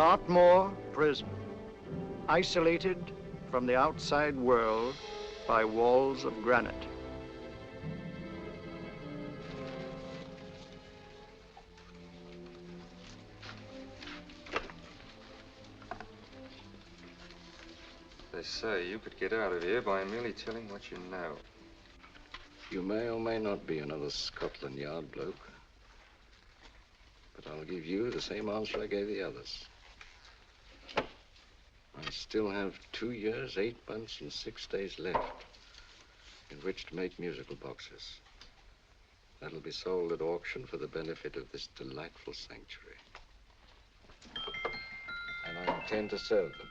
Dartmoor prison, isolated from the outside world by walls of granite. They say you could get out of here by merely telling what you know. You may or may not be another Scotland Yard bloke. But I'll give you the same answer I gave the others. I still have 2 years, 8 months, and 6 days left in which to make musical boxes. That'll be sold at auction for the benefit of this delightful sanctuary. And I intend to serve them.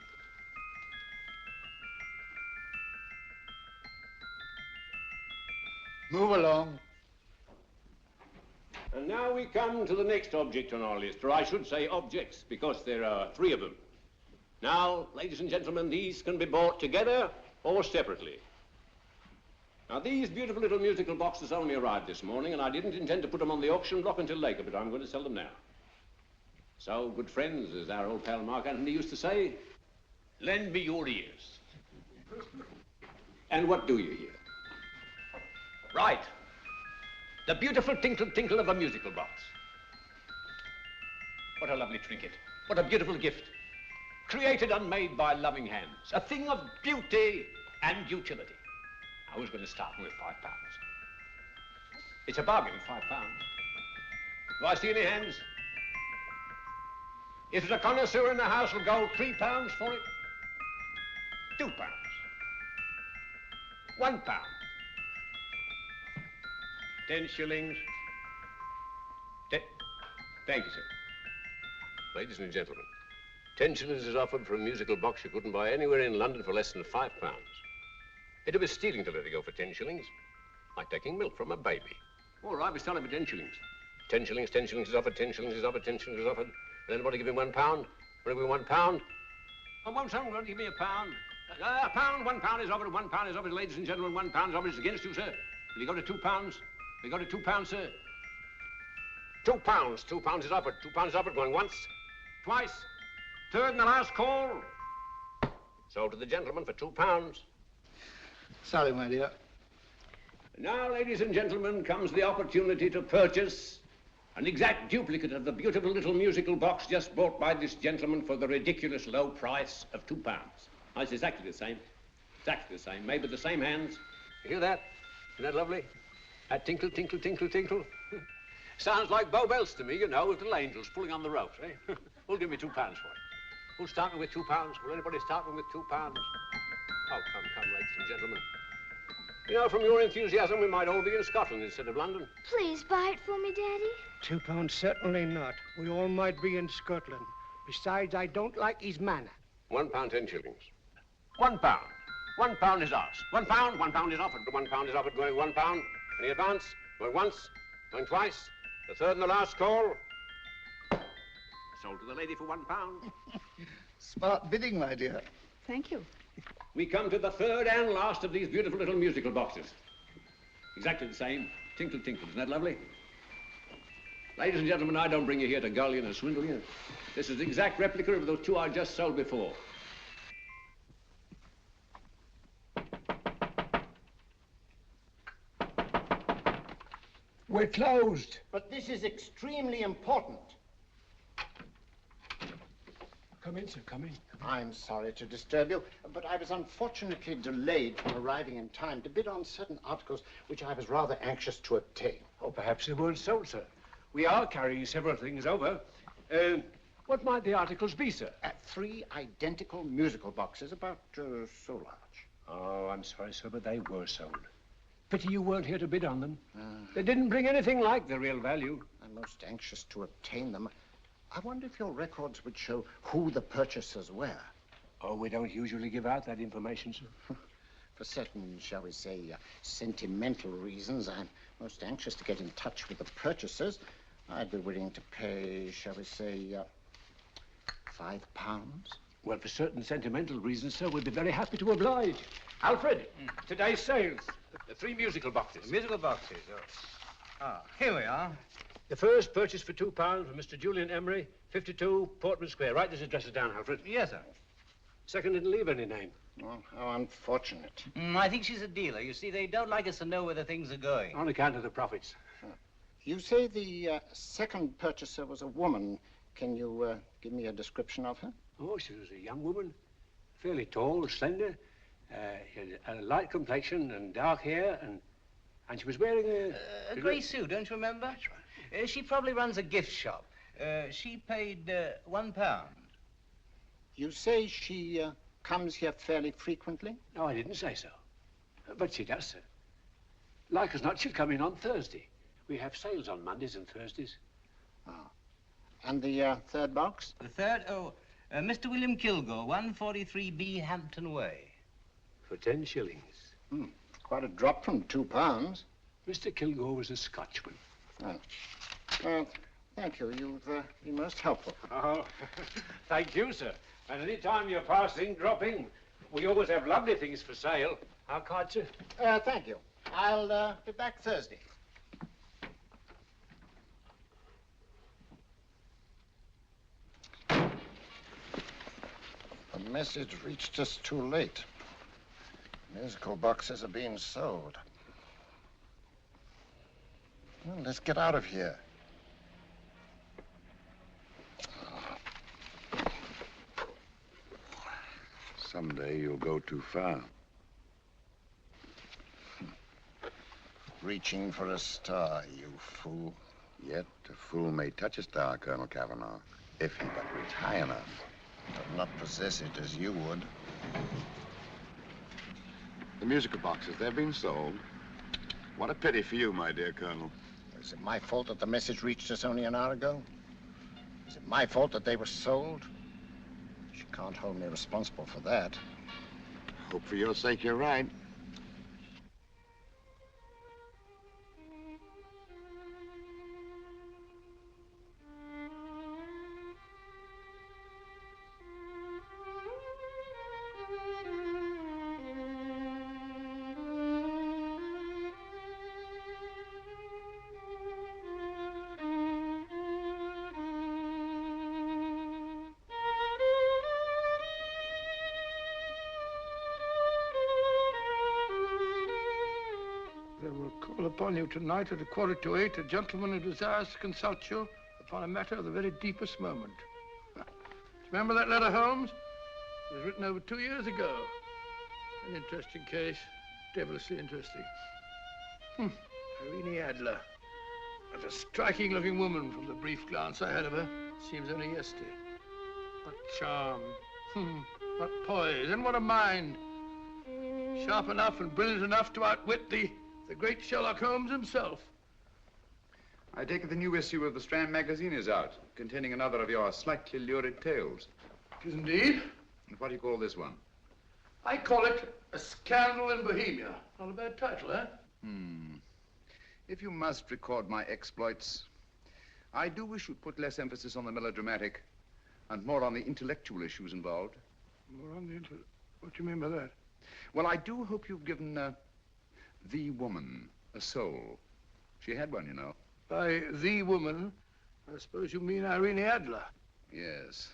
Move along. And now we come to the next object on our list, or I should say objects, because there are 3 of them. Now, ladies and gentlemen, these can be bought together or separately. Now, these beautiful little musical boxes only arrived this morning, and I didn't intend to put them on the auction block until later, but I'm going to sell them now. So, good friends, as our old pal Mark Antony used to say, lend me your ears. And what do you hear? Right. The beautiful tinkle tinkle of a musical box. What a lovely trinket. What a beautiful gift. Created and made by loving hands. A thing of beauty and utility. I was going to start with £5. It's a bargain, £5. Do I see any hands? If there's a connoisseur in the house, will go £3 for it. £2. £1. 10 shillings. Thank you, sir. Ladies and gentlemen, 10 shillings is offered for a musical box you couldn't buy anywhere in London for less than £5. It'd be stealing to let it go for 10 shillings, like taking milk from a baby. All right, we're selling for 10 shillings. 10 shillings, 10 shillings is offered, 10 shillings is offered, 10 shillings is offered. And anybody give him £1? Want to give him £1? I won't someone give me a pound. A pound, £1 is offered, £1 is offered, ladies and gentlemen, £1 is offered. It's against you, sir. Will you go to £2? We go to £2, sir. £2. £2 is offered. £2 is offered. Going once, twice, third and the last call. Sold to the gentleman for £2. Sorry, my dear. Now, ladies and gentlemen, comes the opportunity to purchase an exact duplicate of the beautiful little musical box just bought by this gentleman for the ridiculous low price of £2. Now, it's exactly the same. Exactly the same. Made with the same hands. You hear that? Isn't that lovely? That tinkle, tinkle, tinkle, tinkle. Sounds like Bow Bells to me, you know, with little angels pulling on the ropes, eh? Who'll give me £2 for it? Who'll start me with £2? Will anybody start me with £2? Oh, come, ladies and gentlemen. You know, from your enthusiasm, we might all be in Scotland instead of London. Please buy it for me, Daddy. £2, certainly not. We all might be in Scotland. Besides, I don't like his manner. £1, 10 shillings. £1. £1 is ours. £1 is offered. £1 is offered, going £1. Any advance? Going once, going twice. The third and the last call. Sold to the lady for £1. Smart bidding, my dear. Thank you. We come to the third and last of these beautiful little musical boxes. Exactly the same. Tinkle, tinkle. Isn't that lovely? Ladies and gentlemen, I don't bring you here to gull you and swindle you. This is the exact replica of those 2 I just sold before. We're closed. But this is extremely important. Come in, sir, come in. I'm sorry to disturb you, but I was unfortunately delayed from arriving in time to bid on certain articles which I was rather anxious to obtain. Oh, perhaps they weren't sold, sir. We are carrying several things over. What might the articles be, sir? 3 identical musical boxes, about so large. Oh, I'm sorry, sir, but they were sold. Pity you weren't here to bid on them. They didn't bring anything like the real value. I'm most anxious to obtain them. I wonder if your records would show who the purchasers were. Oh, we don't usually give out that information, sir. For certain, shall we say, sentimental reasons, I'm most anxious to get in touch with the purchasers. I'd be willing to pay, shall we say, £5. Well, for certain sentimental reasons, sir, we'd be very happy to oblige. Alfred, today's sales. The 3 musical boxes. Musical boxes, oh. Ah, here we are. The first purchase for £2 from Mr. Julian Emery, 52 Portman Square. Write this address down, Alfred. Yes, sir. Second didn't leave any name. Oh, how unfortunate. I think she's a dealer. You see, they don't like us to know where the things are going. On account of the profits. You say the second purchaser was a woman. Can you give me a description of her? Oh, she was a young woman, fairly tall, slender. She had a light complexion and dark hair, and she was wearing A grey suit, don't you remember? That's right. She probably runs a gift shop. She paid £1. You say she comes here fairly frequently? No, I didn't say so. But she does, sir. Like as not, she'll come in on Thursday. We have sales on Mondays and Thursdays. And the third box? The third, Mr. William Kilgore, 143B Hampton Way. For 10 shillings. Quite a drop from £2. Mr. Kilgore was a Scotchman. Well, thank you. You've been most helpful. Oh, thank you, sir. And any time you're passing, dropping, we always have lovely things for sale. How kind, sir? Thank you. I'll be back Thursday. The message reached us too late. Musical boxes are being sold. Well, let's get out of here. Someday you'll go too far. Reaching for a star, you fool. Yet a fool may touch a star, Colonel Cavanaugh, if he but reach high enough. But not possess it as you would. The musical boxes, they're being sold. What a pity for you, my dear Colonel. Is it my fault that the message reached us only an hour ago? Is it my fault that they were sold? You can't hold me responsible for that. Hope for your sake you're right. Upon you tonight at 7:45, a gentleman who desires to consult you upon a matter of the very deepest moment. Remember that letter, Holmes? It was written over 2 years ago. An interesting case, devilishly interesting. Irene Adler. What a striking-looking woman from the brief glance I had of her. Seems only yesterday. What charm. What poise, and what a mind. Sharp enough and brilliant enough to outwit the great Sherlock Holmes himself. I take it the new issue of the Strand magazine is out, containing another of your slightly lurid tales. It is indeed. And what do you call this one? I call it A Scandal in Bohemia. Not a bad title, eh? If you must record my exploits, I do wish you'd put less emphasis on the melodramatic and more on the intellectual issues involved. More on the What do you mean by that? Well, I do hope you've given the woman a soul. She had one, you know. By the woman, I suppose you mean Irene Adler. Yes.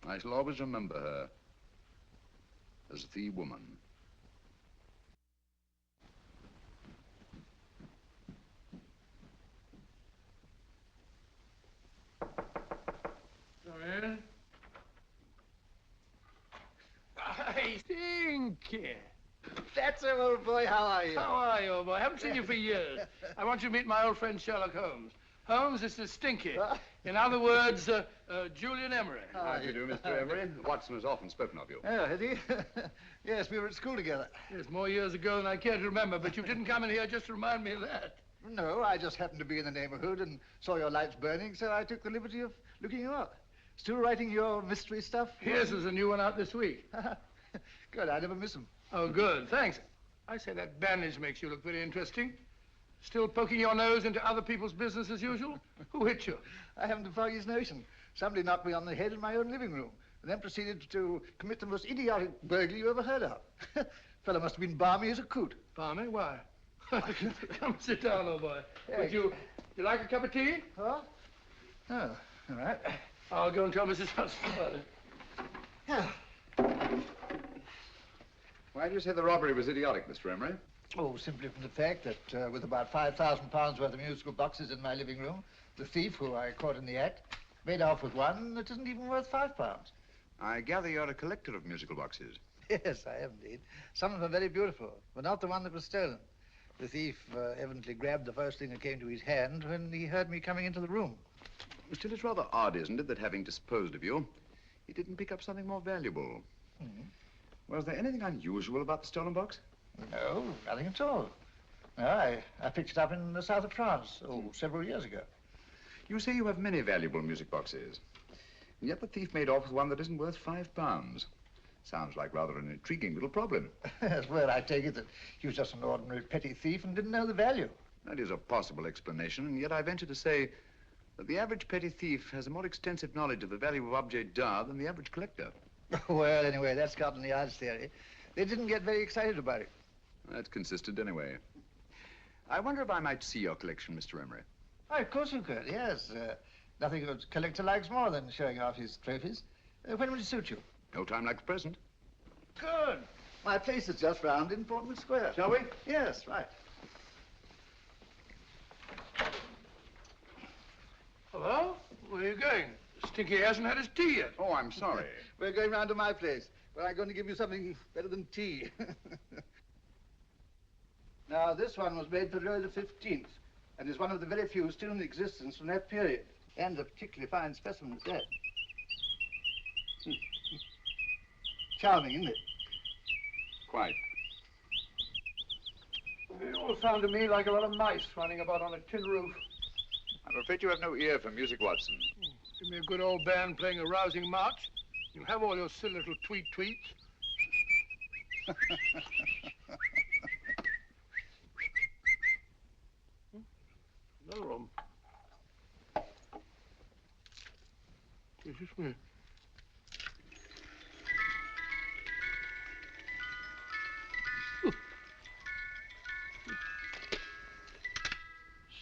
I shall always remember her as the woman. Come in. I think. That's him, old boy. How are you? How are you, old boy? I haven't seen you for years. I want you to meet my old friend Sherlock Holmes. Holmes, this is Stinky. In other words, Julian Emery. How do you do, Mr. Emery? Watson has often spoken of you. Oh, has he? Yes, we were at school together. Yes, more years ago than I care to remember, but you didn't come in here just to remind me of that. No, I just happened to be in the neighborhood and saw your lights burning, so I took the liberty of looking you up. Still writing your mystery stuff? Yes, there's a new one out this week. Good, I never miss them. Oh, good, thanks. I say that bandage makes you look very interesting. Still poking your nose into other people's business as usual? Who hit you? I haven't the foggiest notion. Somebody knocked me on the head in my own living room and then proceeded to commit the most idiotic burglary you ever heard of. Fellow must have been balmy as a coot. Balmy? Why? Come sit down, old boy. Would you You like a cup of tea? Oh? Oh, all right. I'll go and tell Mrs. Hudson about it. Yeah. Why do you say the robbery was idiotic, Mr. Emery? Oh, simply from the fact that with about £5,000 worth of musical boxes in my living room, the thief, who I caught in the act, made off with one that isn't even worth £5. I gather you're a collector of musical boxes. Yes, I am indeed. Some of them are very beautiful, but not the one that was stolen. The thief evidently grabbed the first thing that came to his hand when he heard me coming into the room. Still, it's rather odd, isn't it, that having disposed of you, he didn't pick up something more valuable. Mm-hmm. Was there anything unusual about the stolen box? No, nothing at all. No, I picked it up in the south of France, several years ago. You say you have many valuable music boxes, and yet the thief made off with one that isn't worth £5. Sounds like rather an intriguing little problem. Yes, well, I take it that he was just an ordinary petty thief and didn't know the value. That is a possible explanation, and yet I venture to say that the average petty thief has a more extensive knowledge of the value of objets d'art than the average collector. Well, anyway, that's Scotland Yard's theory. They didn't get very excited about it. That's consistent anyway. I wonder if I might see your collection, Mr. Emery. Oh, of course you could, yes. Nothing a collector likes more than showing off his trophies. When would it suit you? No time like the present. Good. My place is just round in Portman Square. Shall we? Yes, right. Hello? Where are you going? Stinky hasn't had his tea yet. Oh, I'm sorry. We're going round to my place, where I'm going to give you something better than tea. Now, this one was made for Louis XV, and is one of the very few still in existence from that period, and a particularly fine specimen at that. Charming, isn't it? Quite. They all sound to me like a lot of mice running about on a tin roof. I'm afraid you have no ear for music, Watson. Give me a good old band playing a rousing march. You'll have all your silly little tweets. Another room. Excuse me.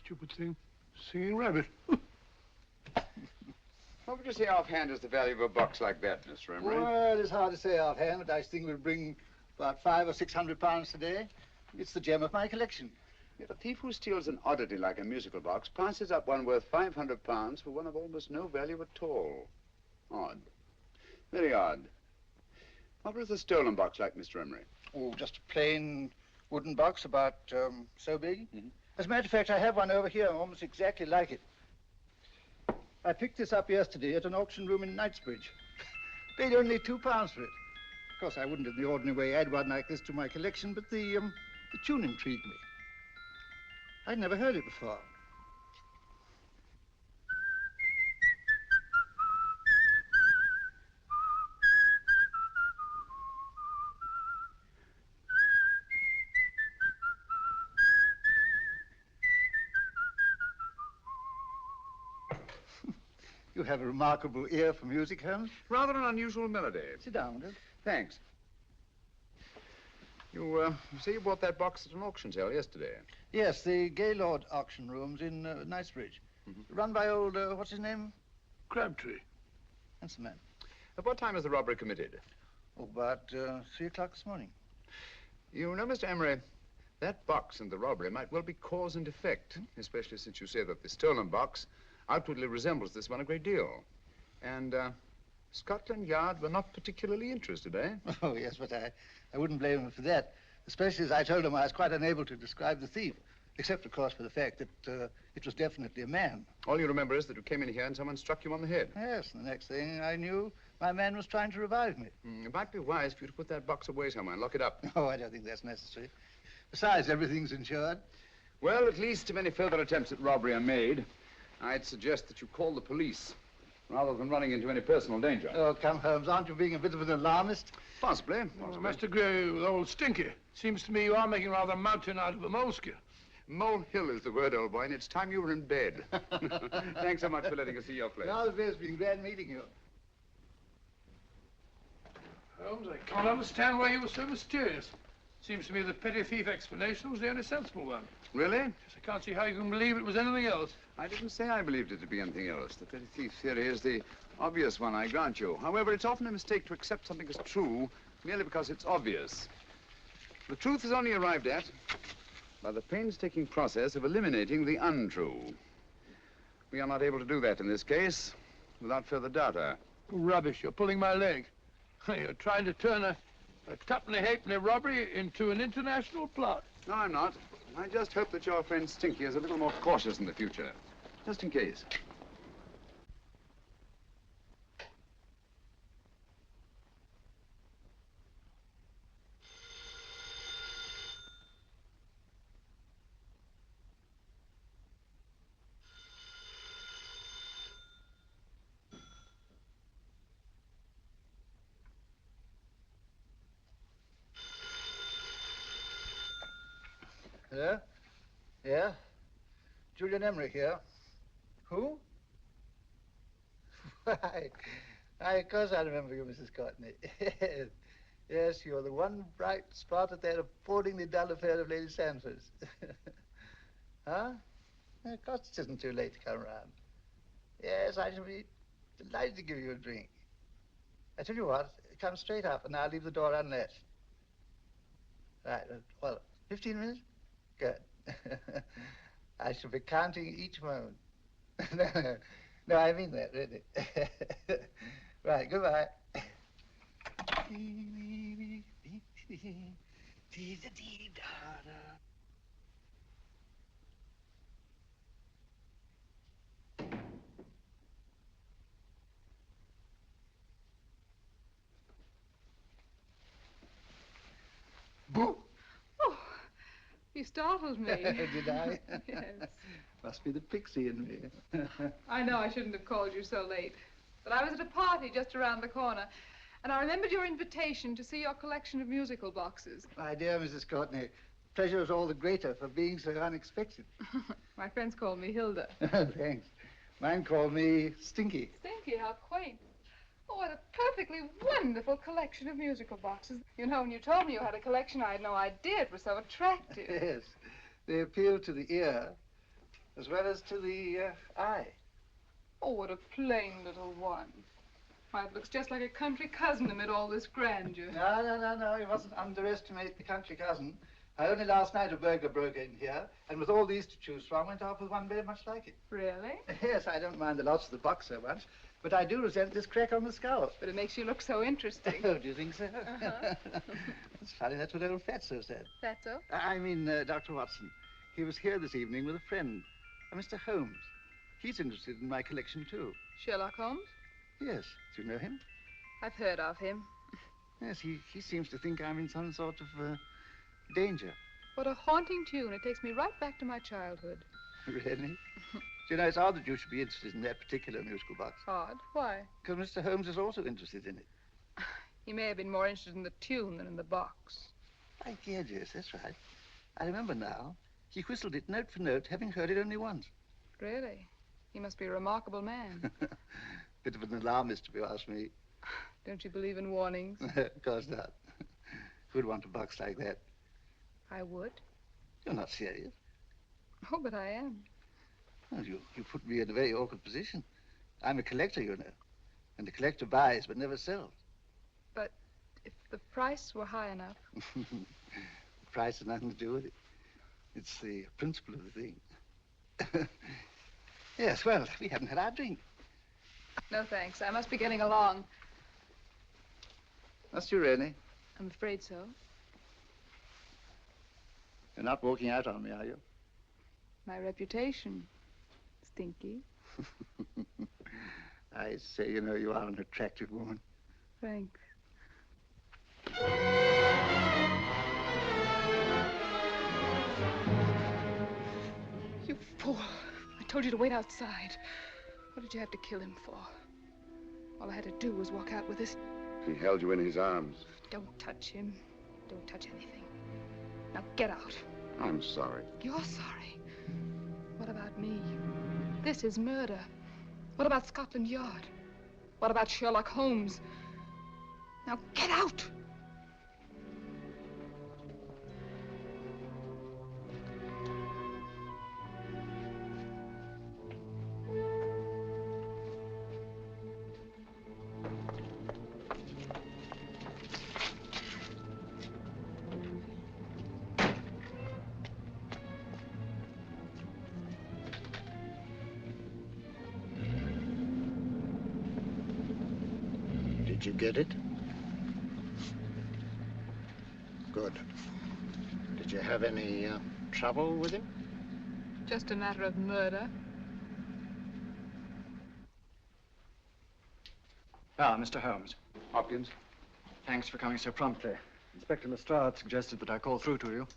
Stupid thing. Singing rabbit. What would you say offhand is the value of a box like that, Mr. Emery? Well, it's hard to say offhand, but I think we'll bring about £500 or £600 today. It's the gem of my collection. Yet a thief who steals an oddity like a musical box passes up one worth £500 for one of almost no value at all. Odd. Very odd. What was the stolen box like, Mr. Emery? Oh, just a plain wooden box about so big. Mm-hmm. As a matter of fact, I have one over here almost exactly like it. I picked this up yesterday at an auction room in Knightsbridge. Paid only £2 for it. Of course, I wouldn't in the ordinary way add one like this to my collection, but the tune intrigued me. I'd never heard it before. You have a remarkable ear for music, Holmes. Rather an unusual melody. Sit down, will you? Thanks. You say you bought that box at an auction sale yesterday? Yes, the Gaylord auction rooms in Knightsbridge. Run by old, what's his name? Crabtree. That's the man. At what time was the robbery committed? Oh, about 3 o'clock this morning. You know, Mr. Emery, that box and the robbery might well be cause and effect, especially since you say that the stolen box outwardly resembles this one a great deal. And Scotland Yard were not particularly interested, eh? Oh, yes, but I wouldn't blame him for that, especially as I told him I was quite unable to describe the thief, except, of course, for the fact that it was definitely a man. All you remember is that you came in here and someone struck you on the head. Yes, and the next thing I knew, my man was trying to revive me. It might be wise for you to put that box away somewhere and lock it up. Oh, I don't think that's necessary. Besides, everything's insured. Well, at least if any further attempts at robbery are made, I'd suggest that you call the police, rather than running into any personal danger. Oh, come, Holmes, aren't you being a bit of an alarmist? Possibly. Well, I must agree with old Stinky. Seems to me you are making rather a mountain out of a molehill. Molehill is the word, old boy, and it's time you were in bed. Thanks so much for letting us see your place. Well, it's been glad meeting you. Holmes, I can't understand why you were so mysterious. Seems to me the petty thief explanation was the only sensible one. Really? Yes, I can't see how you can believe it was anything else. I didn't say I believed it to be anything else. The petty thief theory is the obvious one, I grant you. However, it's often a mistake to accept something as true merely because it's obvious. The truth is only arrived at by the painstaking process of eliminating the untrue. We are not able to do that in this case without further data. Rubbish, you're pulling my leg. You're trying to turn a tuppenny-halfpenny robbery into an international plot. No, I'm not. I just hope that your friend Stinky is a little more cautious in the future, just in case. Hello? Yeah? Julian Emery here. Who? Why, of course I remember you, Mrs. Courtney. Yes, you're the one bright spot at that appallingly dull affair of Lady Sanford's. Huh? Of course it isn't too late to come round. Yes, I shall be delighted to give you a drink. I tell you what, come straight up and I'll leave the door unlatched. Right, well, 15 minutes? Good. I shall be counting each moment. No, I mean that, really. Right, goodbye. Boo! Oh, you startled me. Did I? Yes. Must be the pixie in me. I know I shouldn't have called you so late, but I was at a party just around the corner, and I remembered your invitation to see your collection of musical boxes. My dear Mrs. Courtney, pleasure is all the greater for being so unexpected. My friends call me Hilda. Thanks. Mine call me Stinky. Stinky, how quaint. Oh, what a perfectly wonderful collection of musical boxes. You know, when you told me you had a collection, I had no idea it was so attractive. Yes. They appeal to the ear as well as to the eye. Oh, what a plain little one. Why, it looks just like a country cousin amid all this grandeur. No. You mustn't underestimate the country cousin. Only last night a burglar broke in here, and with all these to choose from, went off with one very much like it. Really? Yes, I don't mind the loss of the box so much, but I do resent this crack on the skull. But it makes you look so interesting. Oh, do you think so? Uh-huh. It's funny, that's what old Fatso said. Fatso? I mean, Dr. Watson. He was here this evening with a friend, a Mr. Holmes. He's interested in my collection, too. Sherlock Holmes? Yes. Do you know him? I've heard of him. Yes, he seems to think I'm in some sort of danger. What a haunting tune. It takes me right back to my childhood. Really? Do you know, it's odd that you should be interested in that particular musical box. Odd? Why? Because Mr. Holmes is also interested in it. He may have been more interested in the tune than in the box. My dear, yes, that's right. I remember now. He whistled it note for note, having heard it only once. Really? He must be a remarkable man. Bit of an alarmist, if you ask me. Don't you believe in warnings? Of course not. Who'd want a box like that? I would. You're not serious. Oh, but I am. Well, you put me in a very awkward position. I'm a collector, you know. And the collector buys but never sells. But if the price were high enough... The price has nothing to do with it. It's the principle of the thing. Yes, well, we haven't had our drink. No, thanks. I must be getting along. Must you really? I'm afraid so. You're not walking out on me, are you? My reputation, Stinky. I say, you know, you are an attractive woman. Thanks. You fool. I told you to wait outside. What did you have to kill him for? All I had to do was walk out with this. He held you in his arms. Don't touch him. Don't touch anything. Now get out. I'm sorry. You're sorry. What about me? This is murder. What about Scotland Yard? What about Sherlock Holmes? Now get out! Did you get it? Good. Did you have any trouble with him? Just a matter of murder. Ah, Mr. Holmes. Hopkins? Thanks for coming so promptly. Inspector Lestrade suggested that I call through to you.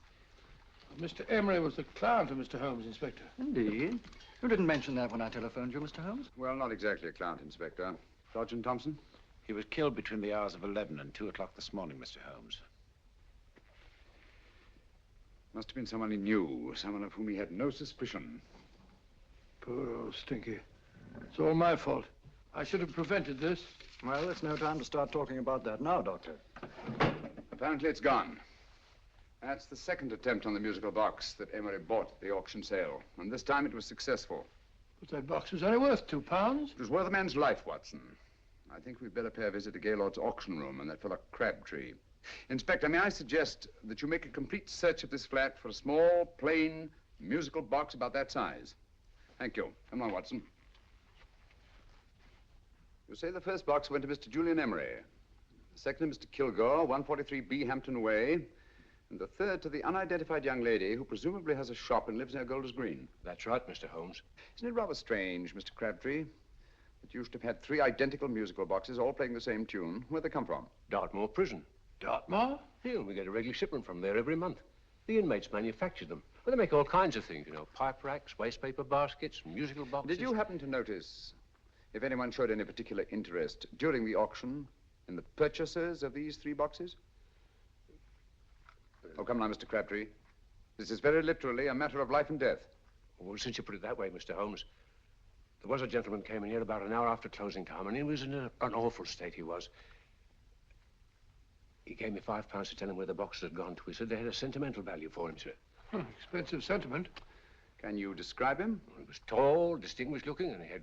Mr. Emery was the client of Mr. Holmes, Inspector. Indeed. You didn't mention that when I telephoned you, Mr. Holmes. Well, not exactly a client, Inspector. Sergeant Thompson? He was killed between the hours of 11 and 2 o'clock this morning, Mr. Holmes. Must have been someone he knew, someone of whom he had no suspicion. Poor old Stinky. It's all my fault. I should have prevented this. Well, it's no time to start talking about that now, Doctor. Apparently it's gone. That's the second attempt on the musical box that Emery bought at the auction sale. And this time it was successful. But that box was only worth £2. It was worth a man's life, Watson. I think we'd better pay a visit to Gaylord's auction room and that fellow Crabtree. Inspector, may I suggest that you make a complete search of this flat for a small, plain, musical box about that size. Thank you. Come on, Watson. You say the first box went to Mr. Julian Emery. The second to Mr. Kilgore, 143B Hampton Way. And the third to the unidentified young lady who presumably has a shop and lives near Golders Green. That's right, Mr. Holmes. Isn't it rather strange, Mr. Crabtree, that you should have had 3 identical musical boxes all playing the same tune? Where'd they come from? Dartmoor Prison. Dartmoor? Yeah, we get a regular shipment from there every month. The inmates manufacture them. Well, they make all kinds of things, you know, pipe racks, waste paper baskets, musical boxes. Did you happen to notice if anyone showed any particular interest during the auction in the purchasers of these 3 boxes? Oh, come now, Mr. Crabtree. This is very literally a matter of life and death. Well, since you put it that way, Mr. Holmes, there was a gentleman came in here about an hour after closing time, and he was in an awful state, he was. He gave me £5 to tell him where the boxes had gone to. He said they had a sentimental value for him, sir. Expensive sentiment. Can you describe him? Well, he was tall, distinguished looking, and he had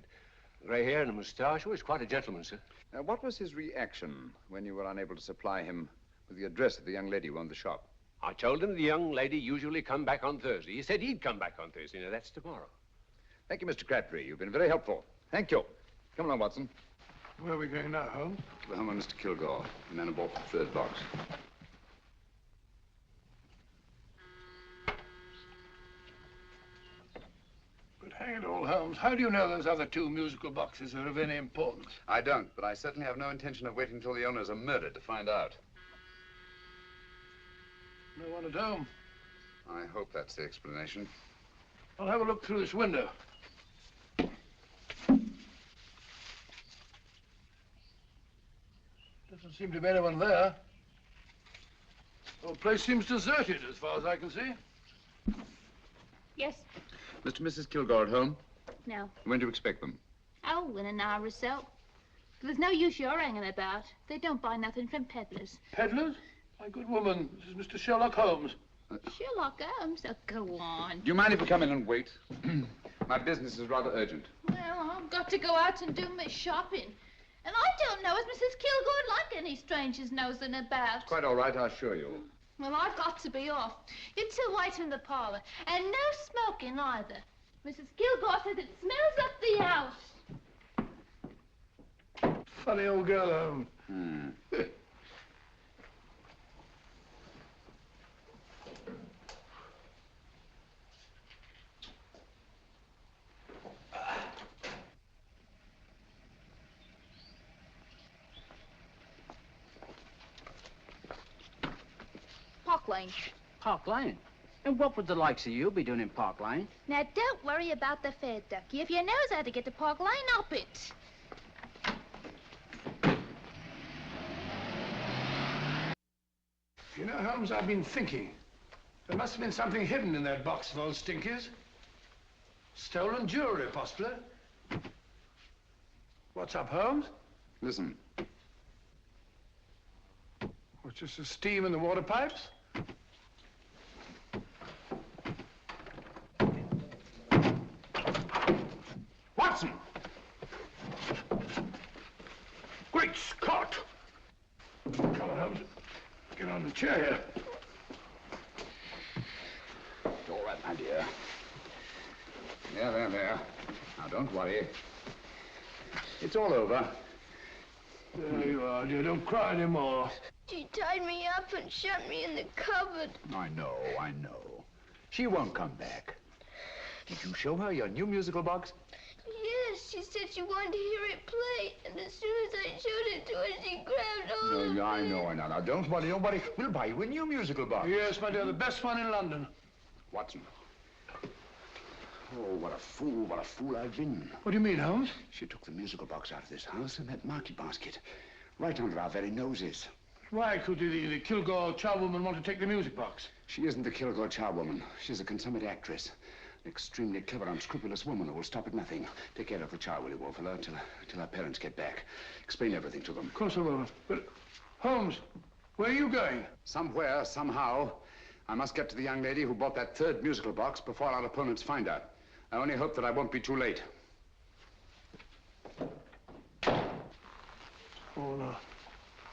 grey hair and a moustache. He was quite a gentleman, sir. What was his reaction when you were unable to supply him with the address of the young lady who owned the shop? I told him the young lady usually come back on Thursday. He said he'd come back on Thursday. Now, that's tomorrow. Thank you, Mr. Crabtree. You've been very helpful. Thank you. Come along, Watson. Where are we going now, Holmes? To the home of Mr. Kilgore, the man who bought the 3rd box. But hang it all, Holmes, how do you know those other 2 musical boxes are of any importance? I don't, but I certainly have no intention of waiting until the owners are murdered to find out. No one at home. I hope that's the explanation. I'll have a look through this window. Doesn't seem to be anyone there. The whole place seems deserted as far as I can see. Yes. Mr. and Mrs. Kilgore at home? No. When do you expect them? Oh, in an hour or so. There's no use your hanging about. They don't buy nothing from peddlers. Peddlers? My good woman, this is Mr. Sherlock Holmes. Sherlock Holmes? Oh, go on. Do you mind if we come in and wait? My business is rather urgent. Well, I've got to go out and do my shopping. And I don't know as Mrs. Kilgore'd like any strangers nosing about. Quite all right, I assure you. Well, I've got to be off. You two wait in the parlor. And no smoking either. Mrs. Kilgore says it smells up the house. Funny old girl, Holmes. Park Lane. Park Lane? And what would the likes of you be doing in Park Lane? Now, don't worry about the fare, Ducky. If you knows how to get to Park Lane, up it. You know, Holmes, I've been thinking. There must have been something hidden in that box of old Stinky's. Stolen jewelry, possibly. What's up, Holmes? Listen. What's just the steam in the water pipes? Watson! Great Scott! Come on, Holmes. Get on the chair here. It's all right, my dear. There. Now, don't worry. It's all over. There you are, dear. Don't cry anymore. She tied me up and shut me in the cupboard. I know. She won't come back. Did you show her your new musical box? Yes, she said she wanted to hear it play, and as soon as I showed it to her, she grabbed hold of No, I it. know. Now, don't worry. We'll buy you a new musical box. Yes, my dear, the best one in London. Watson. Oh, what a fool I've been. What do you mean, Holmes? She took the musical box out of this house in that market basket, right under our very noses. Why could the Kilgore charwoman want to take the music box? She isn't the Kilgore charwoman. She's a consummate actress. An extremely clever, unscrupulous woman who will stop at nothing. Take care of the child, will you, Wolfella, till our parents get back. Explain everything to them. Of course I will. But, Holmes, where are you going? Somewhere, somehow, I must get to the young lady who bought that third musical box before our opponents find her. I only hope that I won't be too late. Oh, no.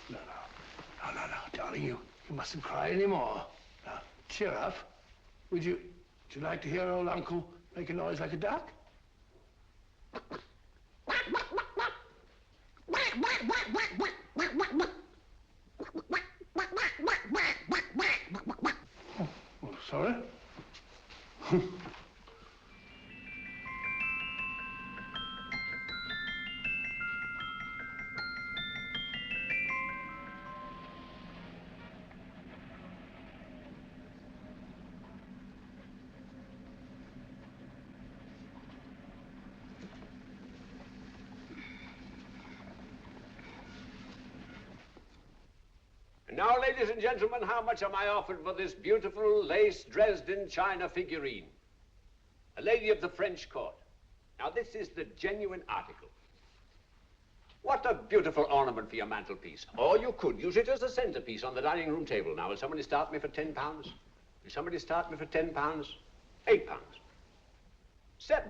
No, darling, you mustn't cry anymore. Now, cheer up. Would you like to hear old Uncle make a noise like a duck? Oh, sorry. Now, ladies and gentlemen, how much am I offered for this beautiful lace Dresden china figurine? A lady of the French court. Now, this is the genuine article. What a beautiful ornament for your mantelpiece. Or you could use it as a centerpiece on the dining room table. Now, will somebody start me for £10? Will somebody start me for £10? £8? £7?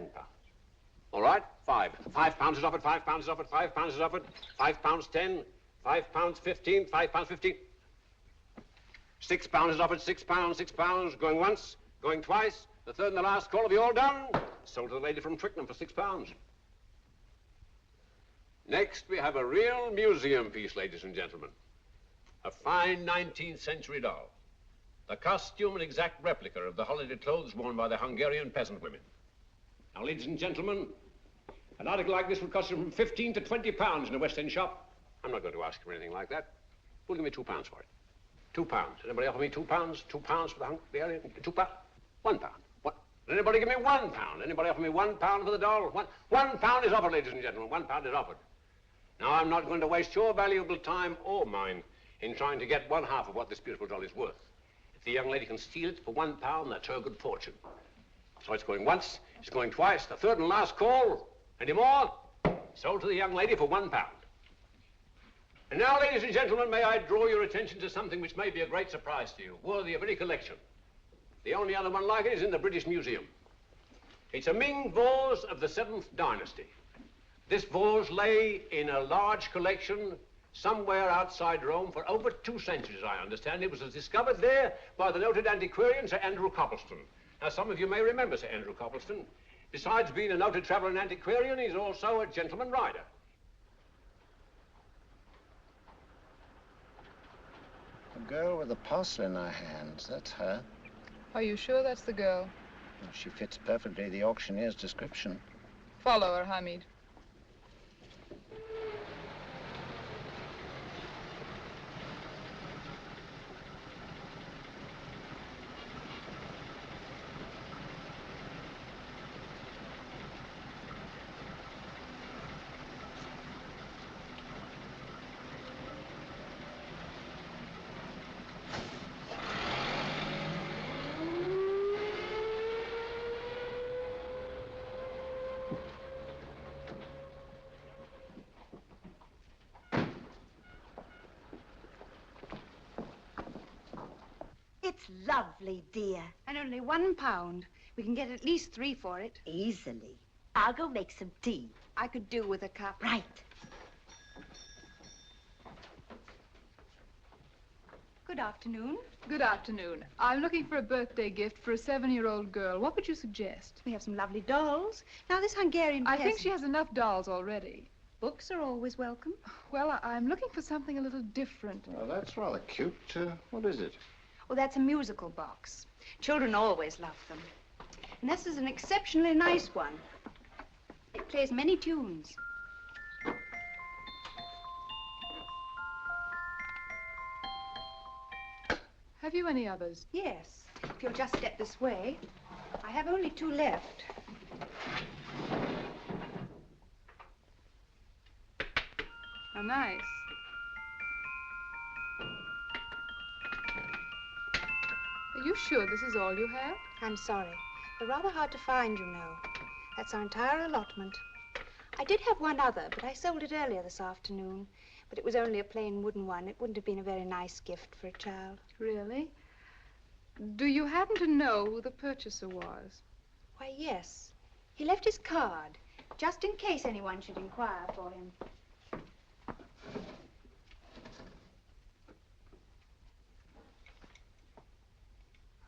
All right, £5 is offered, £5 is offered, £5 is offered, £5.10, £5.15, £5.15. £6 is offered, £6, going once, going twice, the third and the last call. Have you all done? Sold to the lady from Twickenham for £6. Next, we have a real museum piece, ladies and gentlemen. A fine 19th century doll. The costume an exact replica of the holiday clothes worn by the Hungarian peasant women. Now, ladies and gentlemen, an article like this would cost you from £15 to £20 in a West End shop. I'm not going to ask for anything like that. Who'll give me £2 for it? £2. Anybody offer me £2? £2 for the Hungarian? £2? £1. What? Anybody give me £1? Anybody offer me £1 for the doll? £1 is offered, ladies and gentlemen. £1 is offered. Now, I'm not going to waste your valuable time or mine in trying to get one half of what this beautiful doll is worth. If the young lady can steal it for £1, that's her good fortune. So it's going once, it's going twice, the third and last call. Any more? Sold to the young lady for £1. And now, ladies and gentlemen, may I draw your attention to something which may be a great surprise to you, worthy of any collection. The only other one like it is in the British Museum. It's a Ming vase of the 7th dynasty. This vase lay in a large collection somewhere outside Rome for over 2 centuries, I understand. It was discovered there by the noted antiquarian, Sir Andrew Coppleston. Now, some of you may remember Sir Andrew Coppleston. Besides being a noted traveller and antiquarian, he's also a gentleman rider. The girl with the parcel in her hands, that's her. Are you sure that's the girl? Well, she fits perfectly the auctioneer's description. Follow her, Hamid. It's lovely, dear. And only £1. We can get at least 3 for it. Easily. I'll go make some tea. I could do with a cup. Right. Good afternoon. Good afternoon. I'm looking for a birthday gift for a 7-year-old girl. What would you suggest? We have some lovely dolls. Now, this Hungarian I think peasant- she has enough dolls already. Books are always welcome. Well, I'm looking for something a little different. Well, that's rather cute. What is it? Oh, that's a musical box. Children always love them. And this is an exceptionally nice one. It plays many tunes. Have you any others? Yes. If you'll just step this way. I have only 2 left. How nice. Are you sure this is all you have? I'm sorry. They're rather hard to find, you know. That's our entire allotment. I did have one other, but I sold it earlier this afternoon. But it was only a plain wooden one. It wouldn't have been a very nice gift for a child. Really? Do you happen to know who the purchaser was? Why, yes. He left his card, just in case anyone should inquire for him.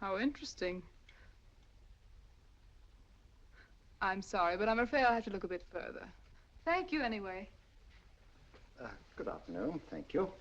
How interesting. I'm sorry, but I'm afraid I'll have to look a bit further. Thank you anyway. Good afternoon. Thank you.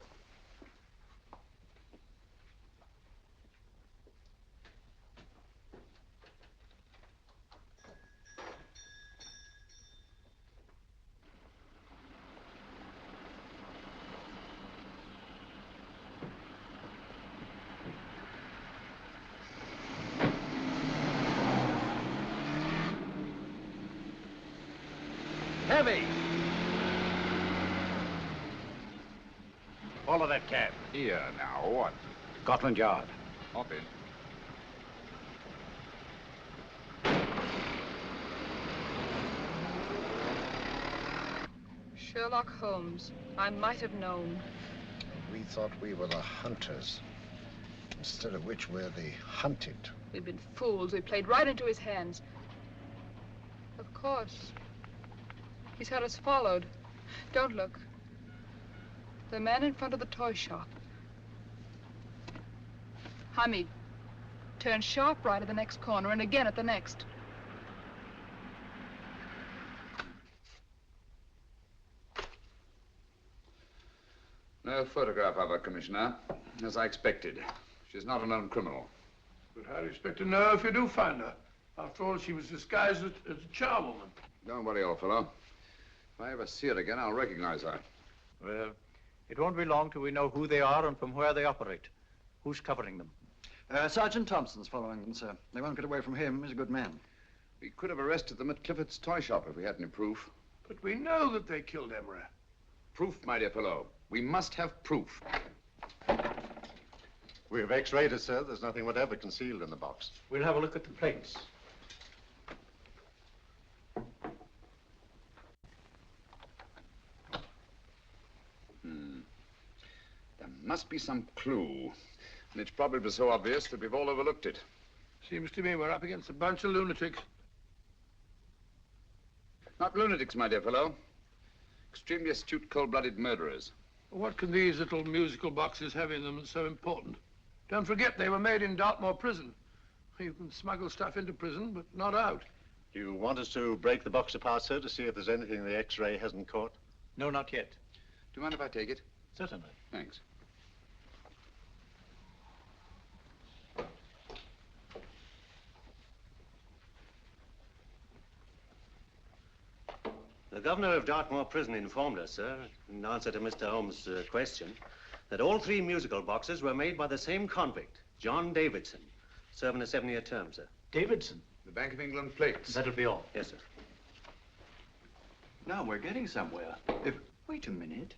Heavy! Follow that cab. Here now, what? Scotland Yard. Hop in. Sherlock Holmes. I might have known. We thought we were the hunters, instead of which we're the hunted. We've been fools. We played right into his hands. Of course. He's had us followed. Don't look. The man in front of the toy shop. Hamid, turn sharp right at the next corner and again at the next. No photograph of her, Commissioner, as I expected. She's not a known criminal. But how do you expect to know if you do find her? After all, she was disguised as a charwoman. Don't worry, old fellow. If I ever see her again, I'll recognize her. Well, it won't be long till we know who they are and from where they operate. Who's covering them? Sergeant Thompson's following them, sir. They won't get away from him. He's a good man. We could have arrested them at Clifford's toy shop if we had any proof. But we know that they killed Emery. Proof, my dear fellow. We must have proof. We have x-rayed it, sir. There's nothing whatever concealed in the box. We'll have a look at the plates. There must be some clue. And it's probably so obvious that we've all overlooked it. Seems to me we're up against a bunch of lunatics. Not lunatics, my dear fellow. Extremely astute, cold-blooded murderers. What can these little musical boxes have in them that's so important? Don't forget, they were made in Dartmoor prison. You can smuggle stuff into prison, but not out. Do you want us to break the box apart, sir, to see if there's anything the x-ray hasn't caught? No, not yet. Do you mind if I take it? Certainly. Thanks. The governor of Dartmoor Prison informed us, sir, in answer to Mr. Holmes' question, that all 3 musical boxes were made by the same convict, John Davidson, serving a 7-year term, sir. Davidson? The Bank of England plates. That'll be all. Yes, sir. Now we're getting somewhere. Wait a minute.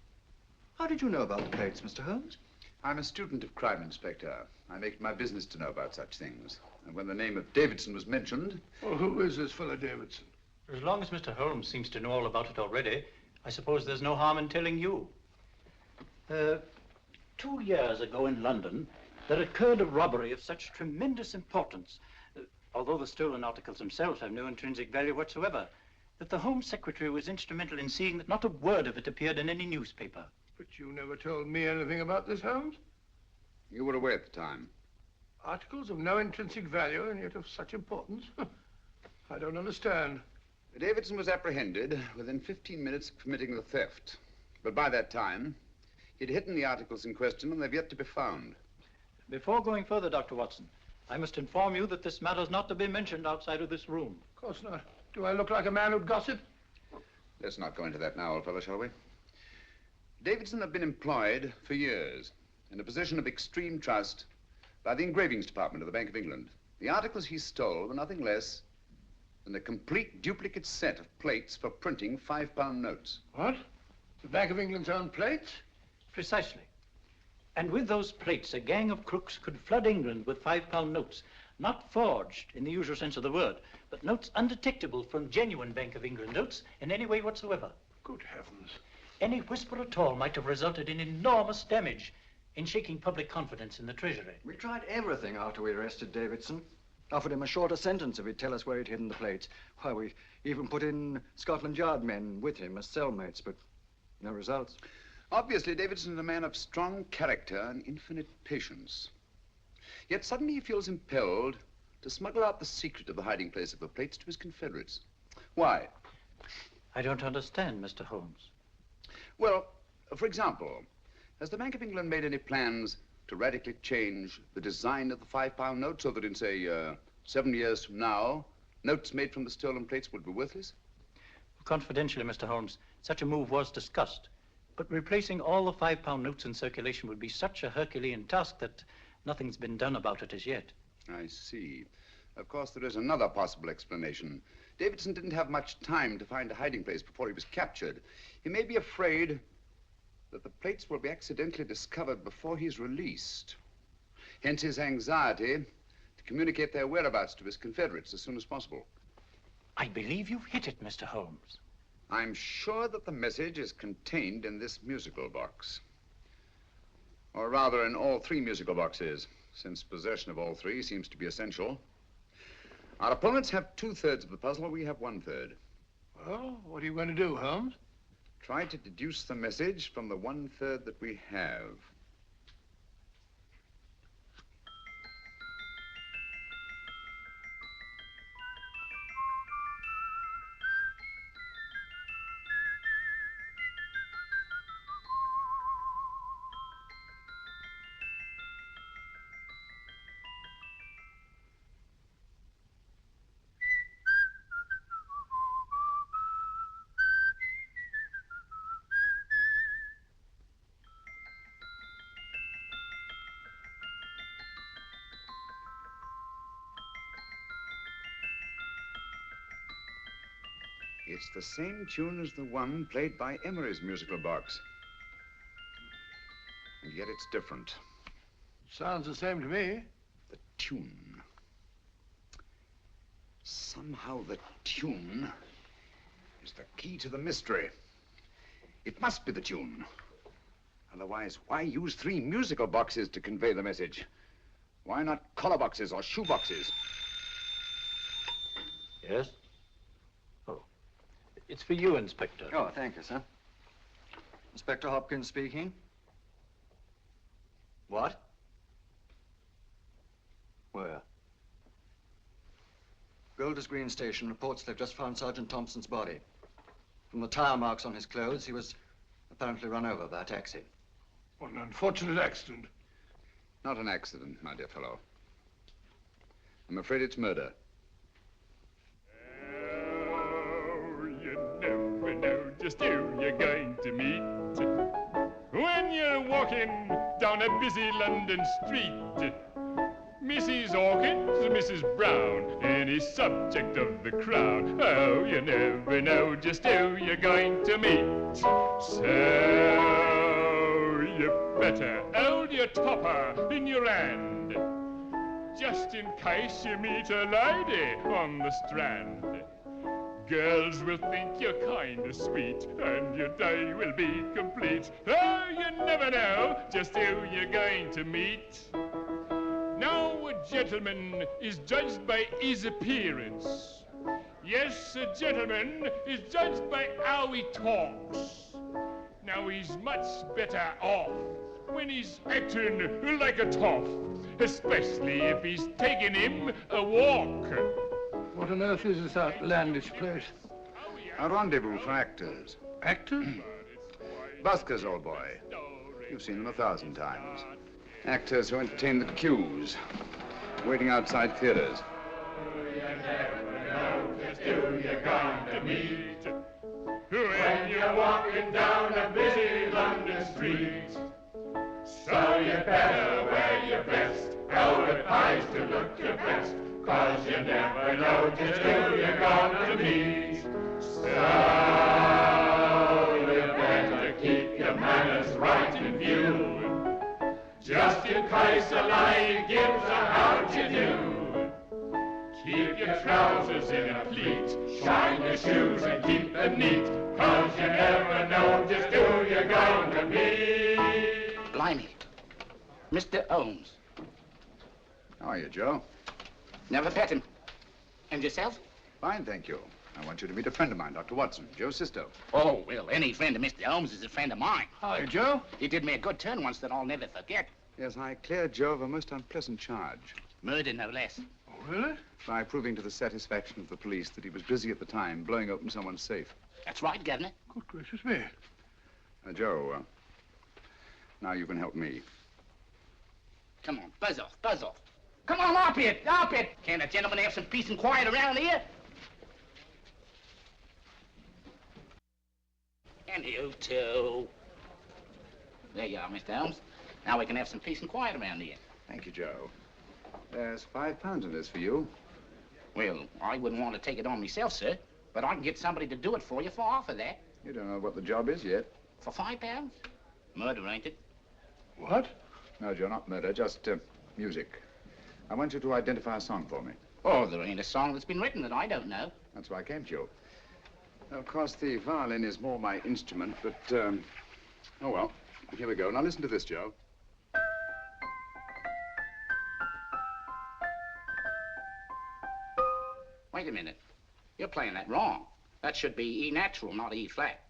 How did you know about the plates, Mr. Holmes? I'm a student of crime, Inspector. I make it my business to know about such things. And when the name of Davidson was mentioned... Well, who is this fellow Davidson? As long as Mr. Holmes seems to know all about it already, I suppose there's no harm in telling you. 2 years ago in London, there occurred a robbery of such tremendous importance, although the stolen articles themselves have no intrinsic value whatsoever, that the Home Secretary was instrumental in seeing that not a word of it appeared in any newspaper. But you never told me anything about this, Holmes. You were away at the time. Articles of no intrinsic value and yet of such importance? I don't understand. Davidson was apprehended within 15 minutes of committing the theft. But by that time, he'd hidden the articles in question and they've yet to be found. Before going further, Dr. Watson, I must inform you that this matter's not to be mentioned outside of this room. Of course not. Do I look like a man who'd gossip? Let's not go into that now, old fellow, shall we? Davidson had been employed for years in a position of extreme trust by the engravings department of the Bank of England. The articles he stole were nothing less than a complete duplicate set of plates for printing £5 notes. What? The Bank of England's own plates? Precisely. And with those plates, a gang of crooks could flood England with £5 notes, not forged in the usual sense of the word, but notes undetectable from genuine Bank of England notes in any way whatsoever. Good heavens. Any whisper at all might have resulted in enormous damage in shaking public confidence in the Treasury. We tried everything after we arrested Davidson. Offered him a shorter sentence if he'd tell us where he'd hidden the plates. Why, we even put in Scotland Yard men with him as cellmates, but no results. Obviously, Davidson's a man of strong character and infinite patience. Yet suddenly he feels impelled to smuggle out the secret of the hiding place of the plates to his confederates. Why? I don't understand, Mr. Holmes. Well, for example, has the Bank of England made any plans to radically change the design of the £5 note so that in, say, 7 years from now, notes made from the stolen plates would be worthless? Confidentially, Mr. Holmes, such a move was discussed. But replacing all the £5 notes in circulation would be such a Herculean task that nothing's been done about it as yet. I see. Of course, there is another possible explanation. Davidson didn't have much time to find a hiding place before he was captured. He may be afraid that the plates will be accidentally discovered before he's released. Hence his anxiety to communicate their whereabouts to his confederates as soon as possible. I believe you've hit it, Mr. Holmes. I'm sure that the message is contained in this musical box. Or rather, in all 3 musical boxes, since possession of all 3 seems to be essential. Our opponents have 2/3 of the puzzle, we have 1/3. Well, what are you going to do, Holmes? Try to deduce the message from the 1/3 that we have. It's the same tune as the one played by Emery's musical box. And yet it's different. Sounds the same to me. The tune. Somehow the tune is the key to the mystery. It must be the tune. Otherwise, why use 3 musical boxes to convey the message? Why not collar boxes or shoe boxes? Yes? Oh. It's for you, Inspector. Oh, thank you, sir. Inspector Hopkins speaking. What? Where? Golders Green Station reports they've just found Sergeant Thompson's body. From the tire marks on his clothes, he was apparently run over by a taxi. What an unfortunate accident. Not an accident, my dear fellow. I'm afraid it's murder. Oh, you never know just who you're going to meet when you're walking down a busy London street. Mrs. Hawkins, Mrs. Brown, any subject of the crowd. Oh, you never know just who you're going to meet. So you better hold your topper in your hand, just in case you meet a lady on the strand. Girls will think you're kind of sweet, and your day will be complete. Oh, you never know just who you're going to meet. Now a gentleman is judged by his appearance. Yes, a gentleman is judged by how he talks. Now he's much better off when he's acting like a toff, especially if he's taking him a walk. What on earth is this outlandish place? A rendezvous for actors. Actors? Buskers, old boy. You've seen them 1,000 times. Actors who entertain the queues, waiting outside theaters. Who you're going to meet when you're walking down a busy London street. So you better wear your best, velvet ties to look your best, 'cause you never know just who you're going to meet. So you better keep your manners right in view, just in case a lady gives a how'd you do. Keep your trousers in a pleat, shine your shoes and keep them neat, 'cause you never know just who you're going to meet. Blimey. Mr. Holmes. How are you, Joe? Never met him. And yourself? Fine, thank you. I want you to meet a friend of mine, Dr. Watson, Joe Sisto. Oh, well, any friend of Mr. Holmes is a friend of mine. Hi, Joe. He did me a good turn once that I'll never forget. Yes, I cleared Joe of a most unpleasant charge. Murder, no less. Oh, really? By proving to the satisfaction of the police that he was busy at the time blowing open someone's safe. That's right, Governor. Good gracious me. Joe, now you can help me. Come on, buzz off, buzz off. Come on, up it, up it. Can't a gentleman have some peace and quiet around here? And you too. There you are, Mr. Holmes. Now we can have some peace and quiet around here. Thank you, Joe. There's £5 in this for you. Well, I wouldn't want to take it on myself, sir, but I can get somebody to do it for you for half of that. You don't know what the job is yet. For £5? Murder, ain't it? What? No, Joe, not murder, just music. I want you to identify a song for me. Oh, there ain't a song that's been written that I don't know. That's why I came to you. Of course, the violin is more my instrument, but, oh, well, here we go. Now, listen to this, Joe. Wait a minute. You're playing that wrong. That should be E natural, not E flat.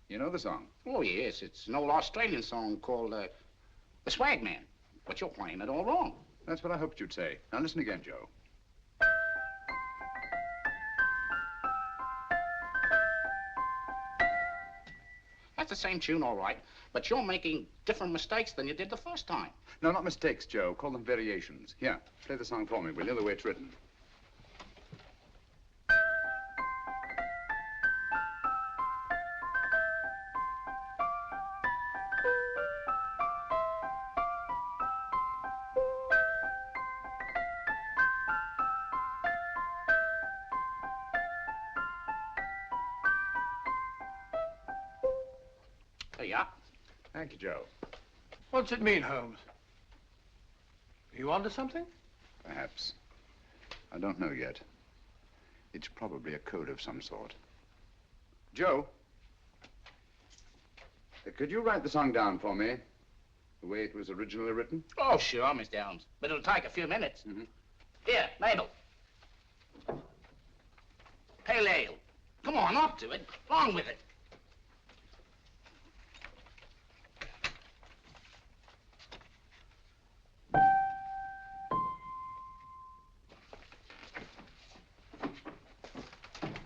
You know the song? Oh, yes. It's an old Australian song called, The Swag Man. But you're playing it all wrong. That's what I hoped you'd say. Now, listen again, Joe. That's the same tune, all right, but you're making different mistakes than you did the first time. No, not mistakes, Joe. Call them variations. Here, play the song for me, will you, the way it's written. There you are. Thank you, Joe. What's it mean, Holmes? Are you onto something? Perhaps. I don't know yet. It's probably a code of some sort. Joe, could you write the song down for me, the way it was originally written? Oh, sure, Mr. Holmes. But it'll take a few minutes. Here, Mabel. Pale ale. Come on, up to it. Along with it.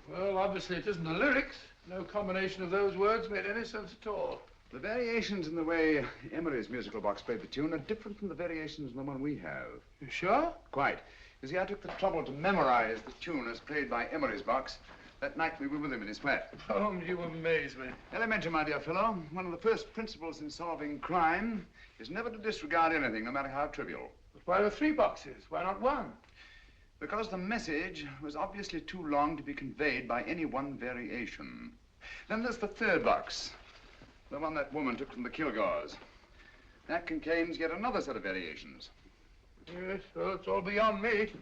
Well, obviously it isn't the lyrics. No combination of those words made any sense at all. The variations in the way Emery's musical box played the tune are different from the variations in the one we have. You sure? Quite. You see, I took the trouble to memorize the tune as played by Emery's box that night we were with him in his flat. Holmes, you amaze me. Elementary, my dear fellow. One of the first principles in solving crime is never to disregard anything, no matter how trivial. But why the 3 boxes? Why not 1? Because the message was obviously too long to be conveyed by any one variation. Then there's the 3rd box, the one that woman took from the Kilgores. That contains yet another set of variations. Yes, well, it's all beyond me.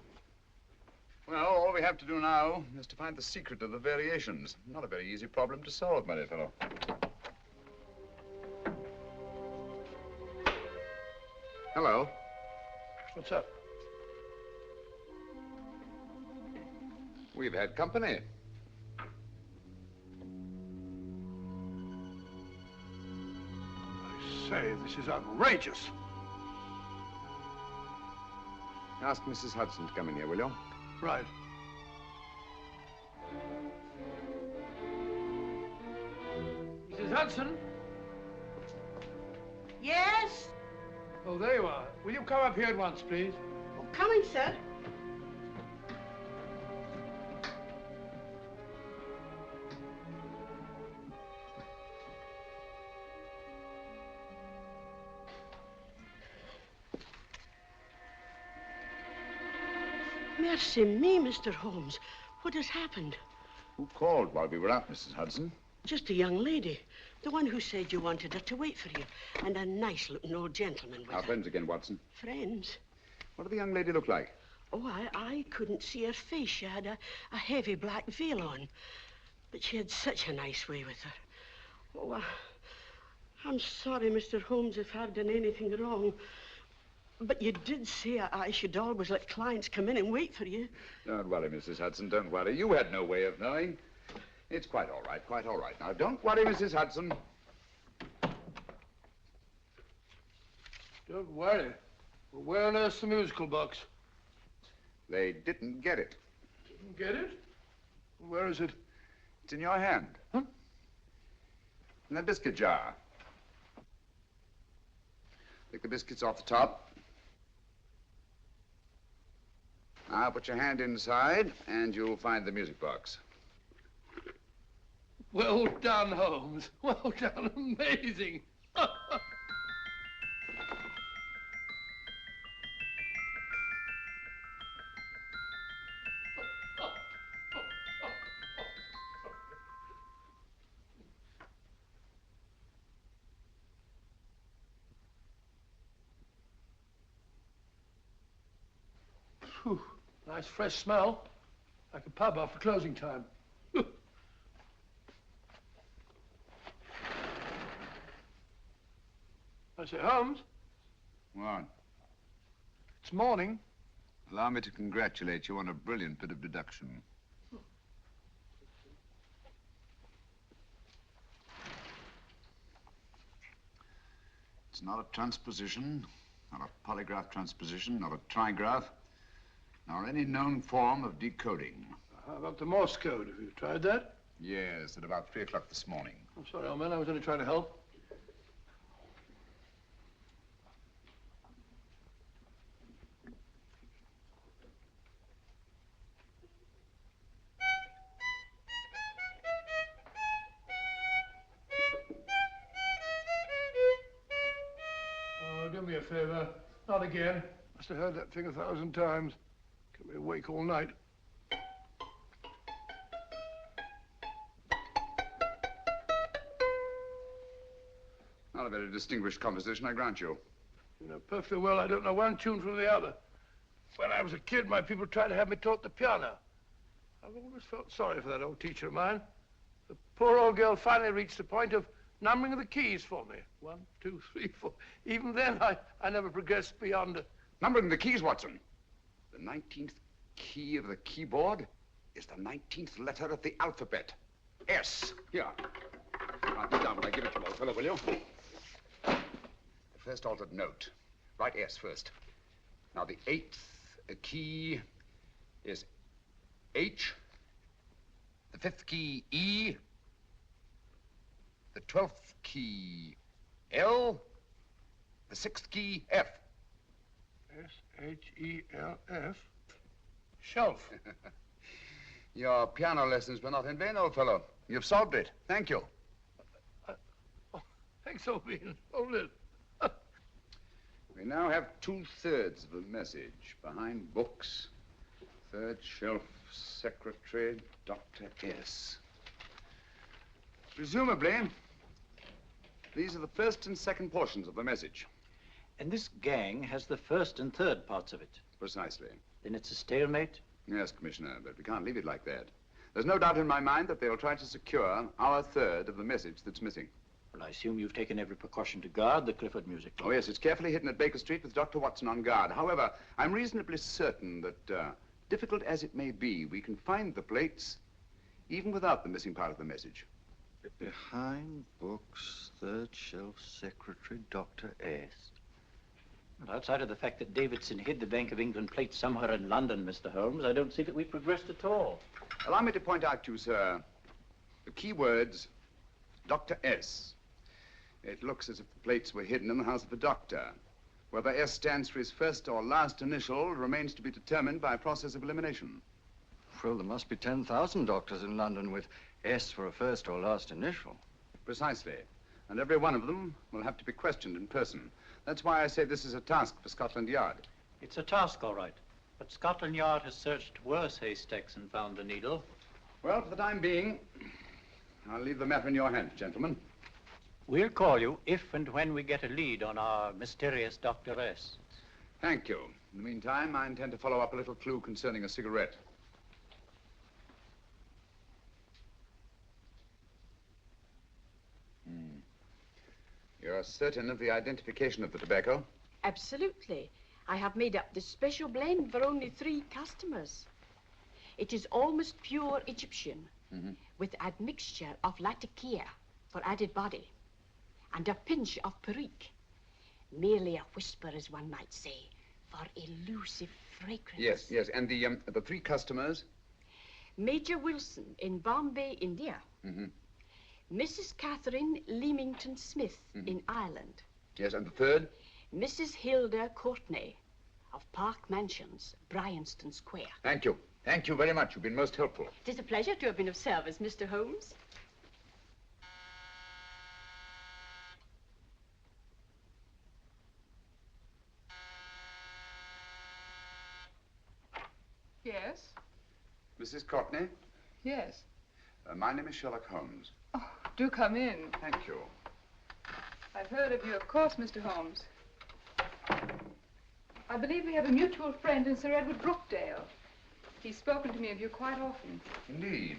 Well, all we have to do now is to find the secret of the variations. Not a very easy problem to solve, my dear fellow. Hello. What's up? We've had company. I say, this is outrageous. Ask Mrs. Hudson to come in here, will you? Right. Mrs. Hudson? Yes? Oh, there you are. Will you come up here at once, please? Oh, coming, sir. Mercy me, Mr. Holmes. What has happened? Who called while we were out, Mrs. Hudson? Just a young lady. The one who said you wanted her to wait for you. And a nice-looking old gentleman with Our her. friends again, Watson. Friends? What did the young lady look like? Oh, I couldn't see her face. She had a heavy black veil on. But she had such a nice way with her. Oh, I'm sorry, Mr. Holmes, if I've done anything wrong. But you did say I should always let clients come in and wait for you. Don't worry, Mrs. Hudson, don't worry. You had no way of knowing. It's quite all right, quite all right. Now, don't worry, Mrs. Hudson. Don't worry. Well, where on earth's the musical box? They didn't get it. Didn't get it? Where is it? It's in your hand. Huh? In that biscuit jar. Take the biscuits off the top. Now put your hand inside, and you'll find the music box. Well done, Holmes. Well done. Amazing. Whew. Nice fresh smell. Like a pub after closing time. I say, Holmes, What? it's morning. Allow me to congratulate you on a brilliant bit of deduction. It's not a transposition, not a polygraph transposition, not a trigraph, nor any known form of decoding. How about the Morse code? Have you tried that? Yes, at about 3 o'clock this morning. I'm sorry, old man. I was only trying to help. Oh, do me a favor. Not again. Must have heard that thing 1,000 times. Kept me awake all night. Not a very distinguished composition, I grant you. You know perfectly well I don't know one tune from the other. When I was a kid, my people tried to have me taught the piano. I've always felt sorry for that old teacher of mine. The poor old girl finally reached the point of numbering the keys for me. 1, 2, 3, 4. Even then, I never progressed beyond... Numbering the keys, Watson. The 19th key of the keyboard is the 19th letter of the alphabet. S. Here. Write it down when I give it to you, old fellow, will you? The first altered note. Write S first. Now, the 8th key is H. The 5th key, E. The 12th key, L. The 6th key, F. S-H-E-L-F. Shelf. Your piano lessons were not in vain, old fellow. You've solved it. Thank you. Thanks, old bean. Hold it. We now have 2/3 of a message. Behind books, third shelf, secretary, Dr. S. Presumably, these are the first and second portions of the message. And this gang has the first and third parts of it. Precisely. Then it's a stalemate? Yes, Commissioner, but we can't leave it like that. There's no doubt in my mind that they'll try to secure our third of the message that's missing. Well, I assume you've taken every precaution to guard the Clifford music club. Oh, yes, it's carefully hidden at Baker Street with Dr. Watson on guard. However, I'm reasonably certain that, difficult as it may be, we can find the plates even without the missing part of the message. Behind books, third shelf, secretary, Dr. S. Well, outside of the fact that Davidson hid the Bank of England plate somewhere in London, Mr. Holmes, I don't see that we've progressed at all. Allow me to point out to you, sir, the key words Dr. S. It looks as if the plates were hidden in the house of the doctor. Whether S stands for his first or last initial remains to be determined by a process of elimination. Well, there must be 10,000 doctors in London with S for a first or last initial. Precisely. And every one of them will have to be questioned in person. That's why I say this is a task for Scotland Yard. It's a task, all right. But Scotland Yard has searched worse haystacks and found the needle. Well, for the time being, I'll leave the matter in your hands, gentlemen. We'll call you if and when we get a lead on our mysterious Dr. S. Thank you. In the meantime, I intend to follow up a little clue concerning a cigarette. You're certain of the identification of the tobacco? Absolutely. I have made up this special blend for only 3 customers. It is almost pure Egyptian, with admixture of latakia for added body, and a pinch of perique. Merely a whisper, as one might say, for elusive fragrance. Yes. And the 3 customers? Major Wilson in Bombay, India. Mrs. Catherine Leamington Smith in Ireland. Yes, and the 3rd? Mrs. Hilda Courtney of Park Mansions, Bryanston Square. Thank you. Thank you very much. You've been most helpful. It is a pleasure to have been of service, Mr. Holmes. Yes? Mrs. Courtney? Yes. My name is Sherlock Holmes. Oh, do come in. Thank you. I've heard of you, of course, Mr. Holmes. I believe we have a mutual friend in Sir Edward Brookdale. He's spoken to me of you quite often. Indeed.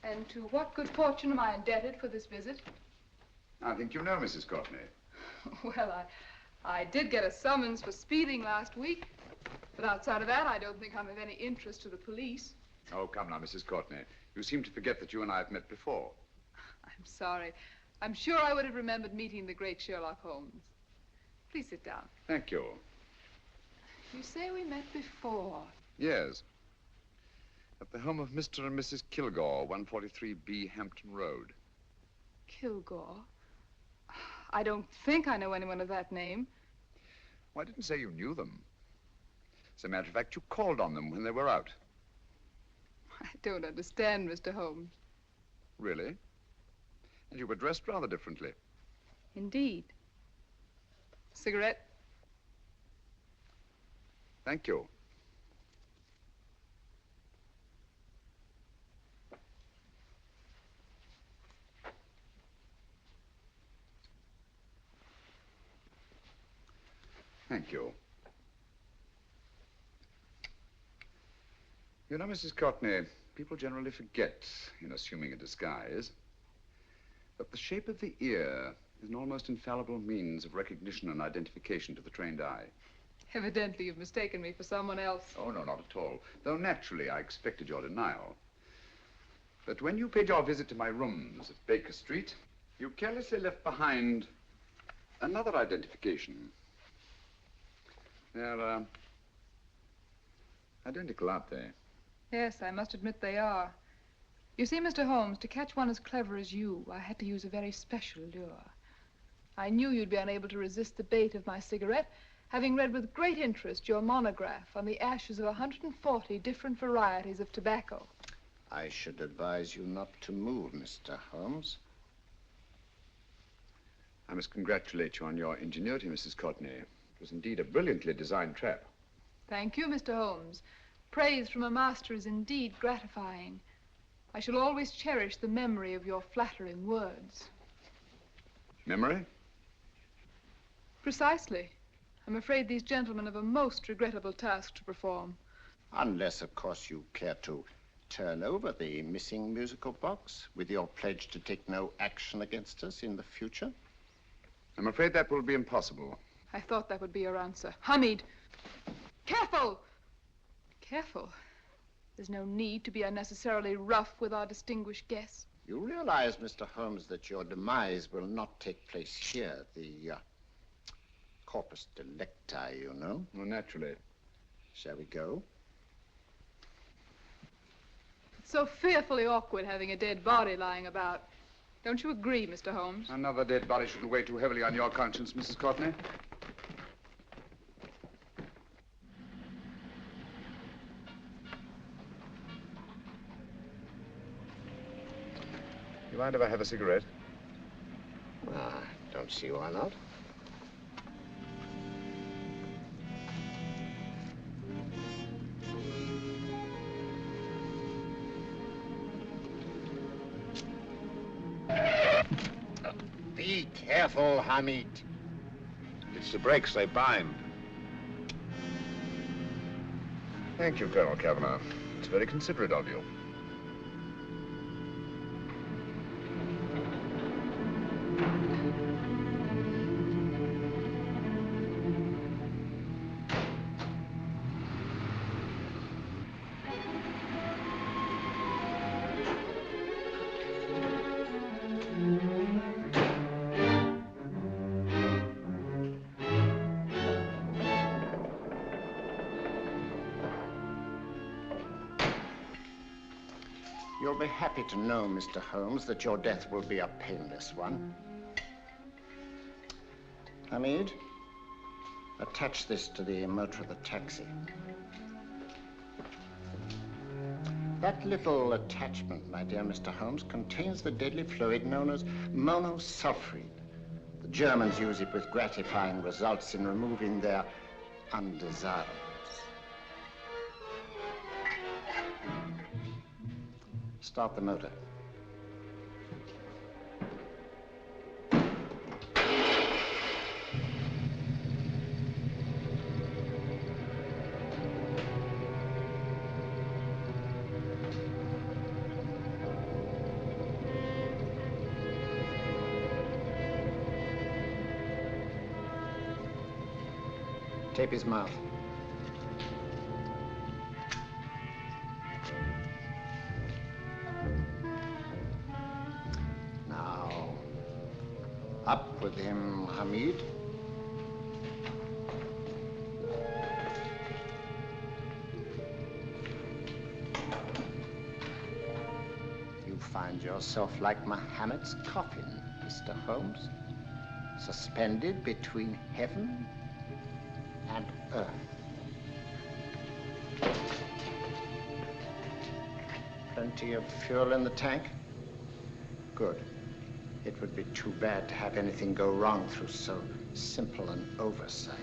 And to what good fortune am I indebted for this visit? I think you know Mrs. Courtney. Well, I did get a summons for speeding last week. But outside of that, I don't think I'm of any interest to the police. Oh, come now, Mrs. Courtney. You seem to forget that you and I have met before. I'm sorry. I'm sure I would have remembered meeting the great Sherlock Holmes. Please sit down. Thank you. You say we met before. Yes. At the home of Mr. and Mrs. Kilgore, 143B Hampton Road. Kilgore? I don't think I know anyone of that name. Well, I didn't say you knew them. As a matter of fact, you called on them when they were out. I don't understand, Mr. Holmes. Really? And you were dressed rather differently. Indeed. Cigarette? Thank you. Thank you. You know, Mrs. Courtney, people generally forget, in assuming a disguise, that the shape of the ear is an almost infallible means of recognition and identification to the trained eye. Evidently, you've mistaken me for someone else. Oh, no, not at all. Though naturally, I expected your denial. But when you paid your visit to my rooms at Baker Street, you carelessly left behind another identification. They're, identical, aren't they? Yes, I must admit they are. You see, Mr. Holmes, to catch one as clever as you, I had to use a very special lure. I knew you'd be unable to resist the bait of my cigarette, having read with great interest your monograph on the ashes of 140 different varieties of tobacco. I should advise you not to move, Mr. Holmes. I must congratulate you on your ingenuity, Mrs. Courtney. It was indeed a brilliantly designed trap. Thank you, Mr. Holmes. Praise from a master is indeed gratifying. I shall always cherish the memory of your flattering words. Memory? Precisely. I'm afraid these gentlemen have a most regrettable task to perform. Unless, of course, you care to turn over the missing musical box with your pledge to take no action against us in the future. I'm afraid that will be impossible. I thought that would be your answer. Hamid! Careful! Careful. There's no need to be unnecessarily rough with our distinguished guest. You realize, Mr. Holmes, that your demise will not take place here. The corpus delicti, you know. Well, naturally. Shall we go? It so fearfully awkward having a dead body lying about. Don't you agree, Mr. Holmes? Another dead body shouldn't weigh too heavily on your conscience, Mrs. Courtney. You mind if I have a cigarette? Don't see why not. Be careful, Hamid. It's the brakes, they bind. Thank you, Colonel Kavanagh. It's very considerate of you. You'll be happy to know, Mr. Holmes, that your death will be a painless one. Hamid, attach this to the motor of the taxi. That little attachment, my dear Mr. Holmes, contains the deadly fluid known as monosulfide. The Germans use it with gratifying results in removing their undesirables. Start the motor. Tape his mouth. Now, up with him, Hamid. You find yourself like Muhammad's coffin, Mr. Holmes, suspended between heaven and earth. Plenty of fuel in the tank? Good. It would be too bad to have anything go wrong through so simple an oversight.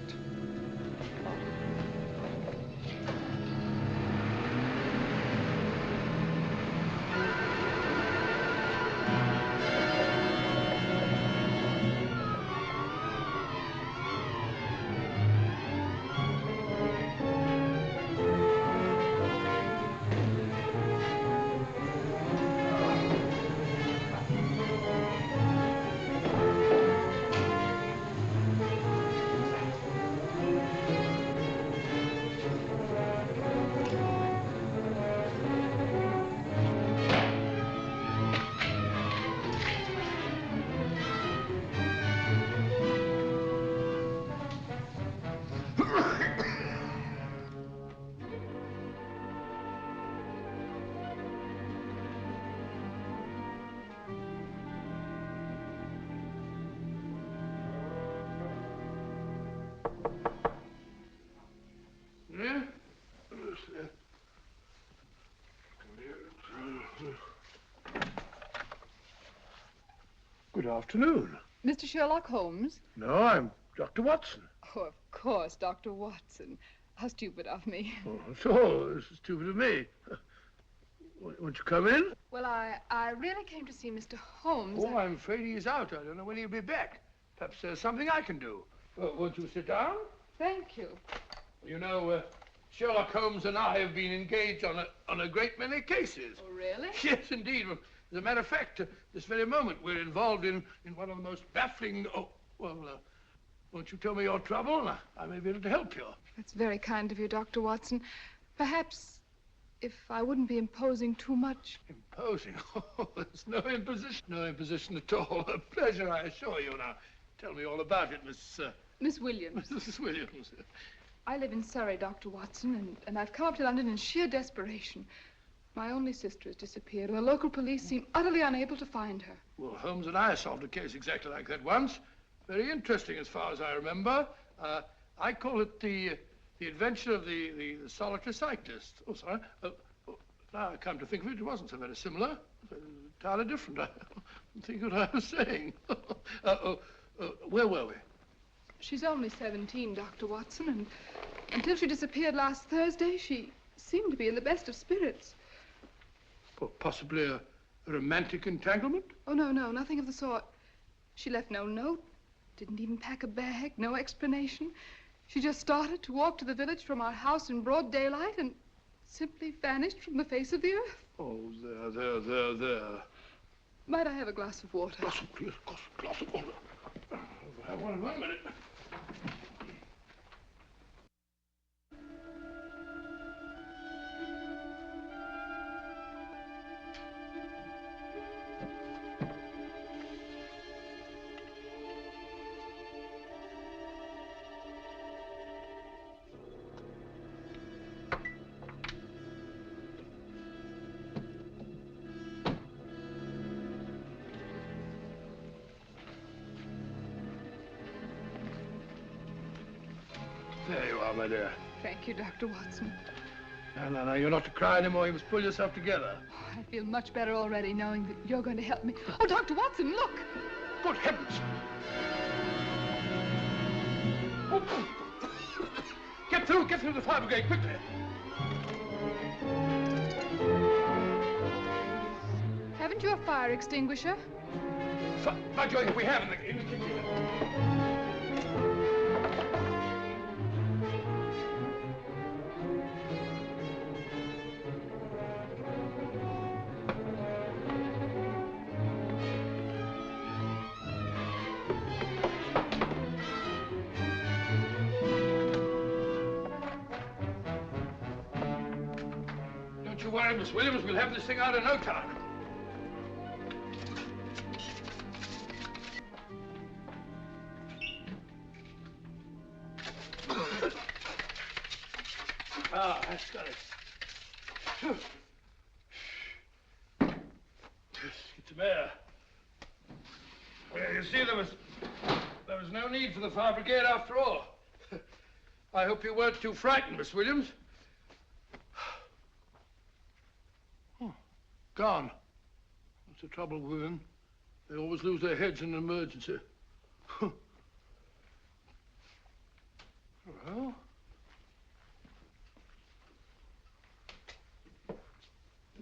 Good afternoon. Mr. Sherlock Holmes? No, I'm Dr. Watson. Oh, of course, Dr. Watson. How stupid of me. Oh, so this is stupid of me. Won't you come in? Well, I really came to see Mr. Holmes. Oh, I'm afraid he's out. I don't know when he'll be back. Perhaps there's something I can do. Won't you sit down? Thank you. You know, Sherlock Holmes and I have been engaged on a great many cases. Oh, really? Yes, indeed. As a matter of fact, this very moment, we're involved in one of the most baffling... Oh, well, won't you tell me your trouble, and I may be able to help you. That's very kind of you, Dr. Watson. Perhaps if I wouldn't be imposing too much. Imposing? Oh, there's no imposition. No imposition at all. A pleasure, I assure you. Now, tell me all about it, Miss Williams. Mrs. Williams. I live in Surrey, Dr. Watson, and I've come up to London in sheer desperation. My only sister has disappeared, and the local police seem utterly unable to find her. Well, Holmes and I solved a case exactly like that once. Very interesting as far as I remember. I call it the adventure of the solitary cyclist. Oh, sorry. Now I come to think of it, it wasn't so very similar. Entirely different. I don't think what I was saying. Where were we? She's only 17, Dr. Watson, and until she disappeared last Thursday, she seemed to be in the best of spirits. Well, possibly a romantic entanglement? Oh, no, nothing of the sort. She left no note, didn't even pack a bag, no explanation. She just started to walk to the village from our house in broad daylight and simply vanished from the face of the earth. Oh, there. Might I have a glass of water? Glass of water. I'll have one in 1 minute. There you are, my dear. Thank you, Dr. Watson. No, you're not to cry anymore. You must pull yourself together. I feel much better already knowing that you're going to help me. Oh, Dr. Watson, look! Good heavens! Oh. Get through the fire brigade, quickly! Haven't you a fire extinguisher? By Jove, we have in the kitchen. Don't you worry, Miss Williams. We'll have this thing out in no time. That's got it. Get some air. Well, you see, there was no need for the fire brigade after all. I hope you weren't too frightened, Miss Williams. Oh, gone. That's the trouble with women. They always lose their heads in an emergency. Well...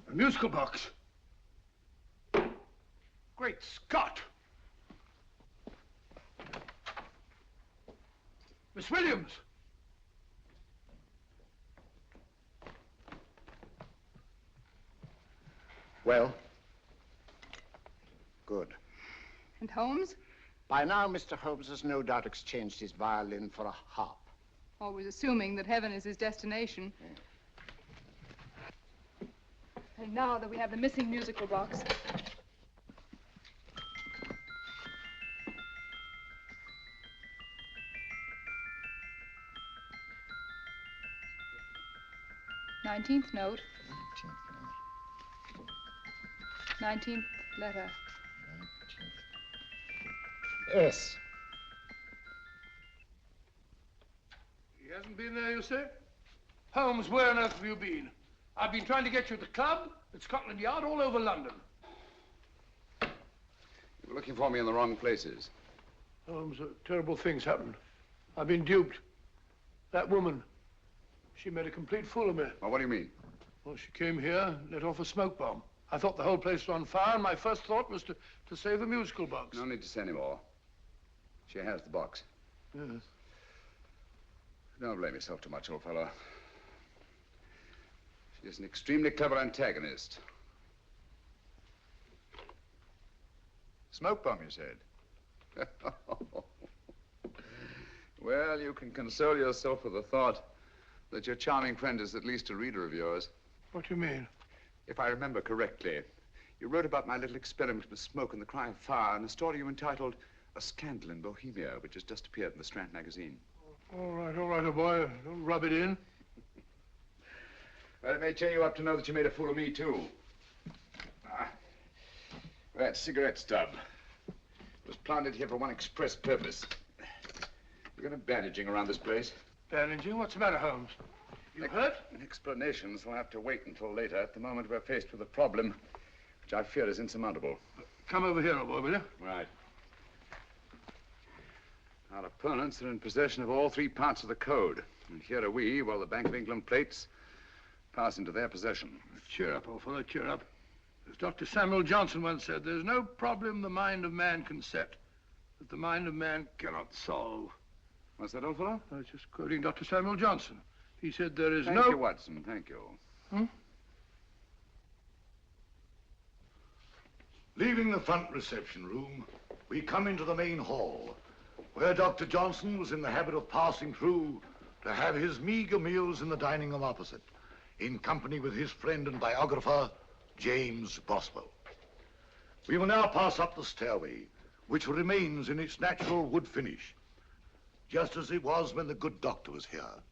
a musical box. Great Scott! Miss Williams! Well? Good. And Holmes? By now, Mr. Holmes has no doubt exchanged his violin for a harp. Always assuming that heaven is his destination. And now that we have the missing musical box. Nineteenth note. 19th letter. Yes. He hasn't been there, you say? Holmes, where on earth have you been? I've been trying to get you at the club, at Scotland Yard, all over London. You were looking for me in the wrong places. Holmes, terrible things happened. I've been duped. That woman, she made a complete fool of me. Well, what do you mean? Well, she came here, let off a smoke bomb. I thought the whole place was on fire, and my first thought was to save the musical box. No need to say any more. She has the box. Yes. Don't blame yourself too much, old fellow. She's an extremely clever antagonist. Smoke bomb, you said? Well, you can console yourself with the thought that your charming friend is at least a reader of yours. What do you mean? If I remember correctly, you wrote about my little experiment with smoke and the cry of fire in a story you entitled A Scandal in Bohemia, which has just appeared in the Strand magazine. All right, oh boy. Don't rub it in. Well, it may cheer you up to know that you made a fool of me, too. That cigarette stub was planted here for one express purpose. We're going to bandaging around this place. Bandaging? What's the matter, Holmes? You hurt? Explanations will have to wait until later. At the moment, we're faced with a problem which I fear is insurmountable. Come over here, old boy, will you? Right. Our opponents are in possession of all three parts of the code. And here are we, while the Bank of England plates pass into their possession. Cheer up, old fellow, cheer up. As Dr. Samuel Johnson once said, there's no problem the mind of man can set that the mind of man cannot solve. What's that, old fellow? I was just quoting Dr. Samuel Johnson. He said there is Thank you, Watson. Thank you. Leaving the front reception room, we come into the main hall, where Dr. Johnson was in the habit of passing through to have his meager meals in the dining room opposite, in company with his friend and biographer, James Boswell. We will now pass up the stairway, which remains in its natural wood finish, just as it was when the good doctor was here.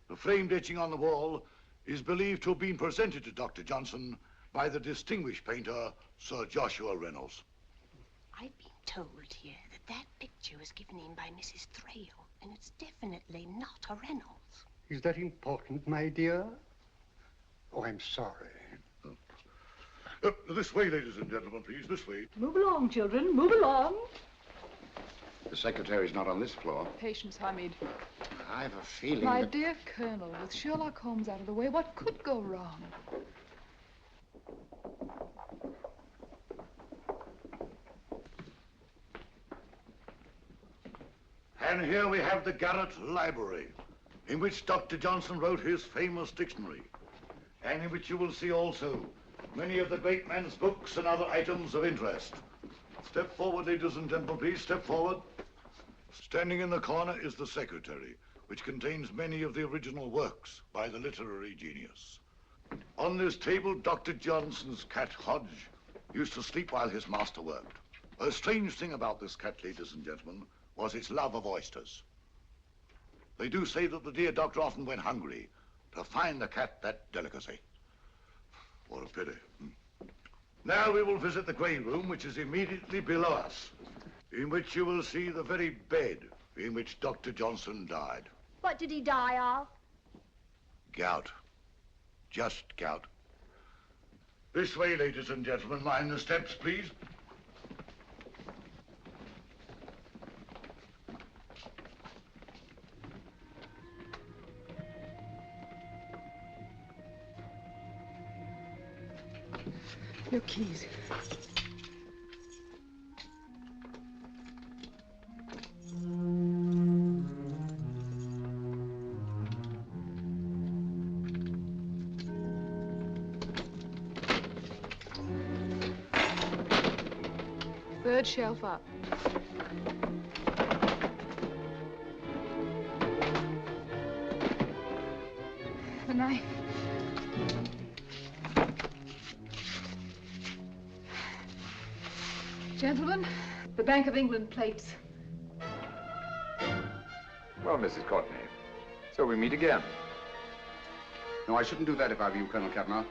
The framed etching on the wall is believed to have been presented to Dr. Johnson by the distinguished painter, Sir Joshua Reynolds. I've been told here that picture was given in by Mrs. Thrale, and it's definitely not a Reynolds. Is that important, my dear? Oh, I'm sorry. This way, ladies and gentlemen, please, this way. Move along, children, move along. The secretary's not on this floor. Patience, Hamid. I have a feeling My that... dear Colonel, with Sherlock Holmes out of the way, what could go wrong? And here we have the Garrett Library, in which Dr. Johnson wrote his famous dictionary, and in which you will see also many of the great man's books and other items of interest. Step forward, ladies and gentlemen, please, step forward. Standing in the corner is the secretary, which contains many of the original works by the literary genius. On this table, Dr. Johnson's cat, Hodge, used to sleep while his master worked. A strange thing about this cat, ladies and gentlemen, was its love of oysters. They do say that the dear doctor often went hungry to find the cat that delicacy. What a pity. Now we will visit the grey room, which is immediately below us, in which you will see the very bed in which Dr. Johnson died. What did he die of? Gout. Just gout. This way, ladies and gentlemen. Mind the steps, please. Your keys. Third shelf up. The knife. Gentlemen, the Bank of England plates. Well, Mrs. Courtney, so we meet again. No, I shouldn't do that if I were you, Colonel Cavanaugh.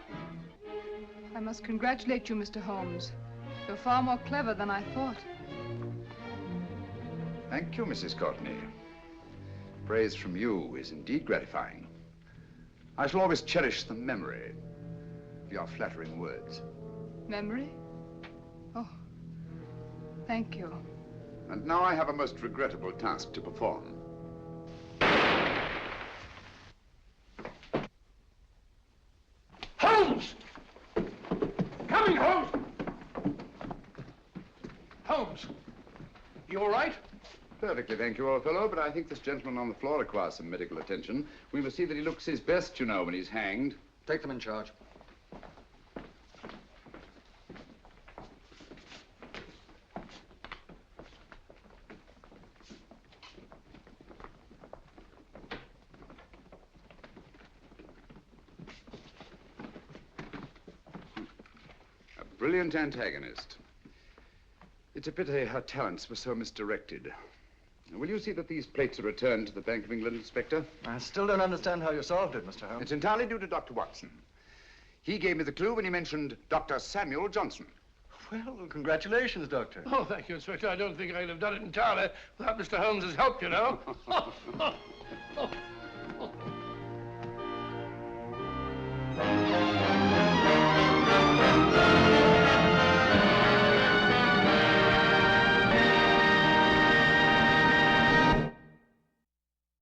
I must congratulate you, Mr. Holmes. You're far more clever than I thought. Thank you, Mrs. Courtney. Praise from you is indeed gratifying. I shall always cherish the memory of your flattering words. Memory? Oh, thank you. And now I have a most regrettable task to perform. Holmes! Coming, Holmes! Holmes, you all right? Perfectly, thank you, old fellow, but I think this gentleman on the floor requires some medical attention. We must see that he looks his best, you know, when he's hanged. Take them in charge. A brilliant antagonist. It's a pity her talents were so misdirected. Will you see that these plates are returned to the Bank of England, Inspector? I still don't understand how you solved it, Mr. Holmes. It's entirely due to Dr. Watson. He gave me the clue when he mentioned Dr. Samuel Johnson. Well, congratulations, Doctor. Oh, thank you, Inspector. I don't think I'd have done it entirely without Mr. Holmes's help, you know.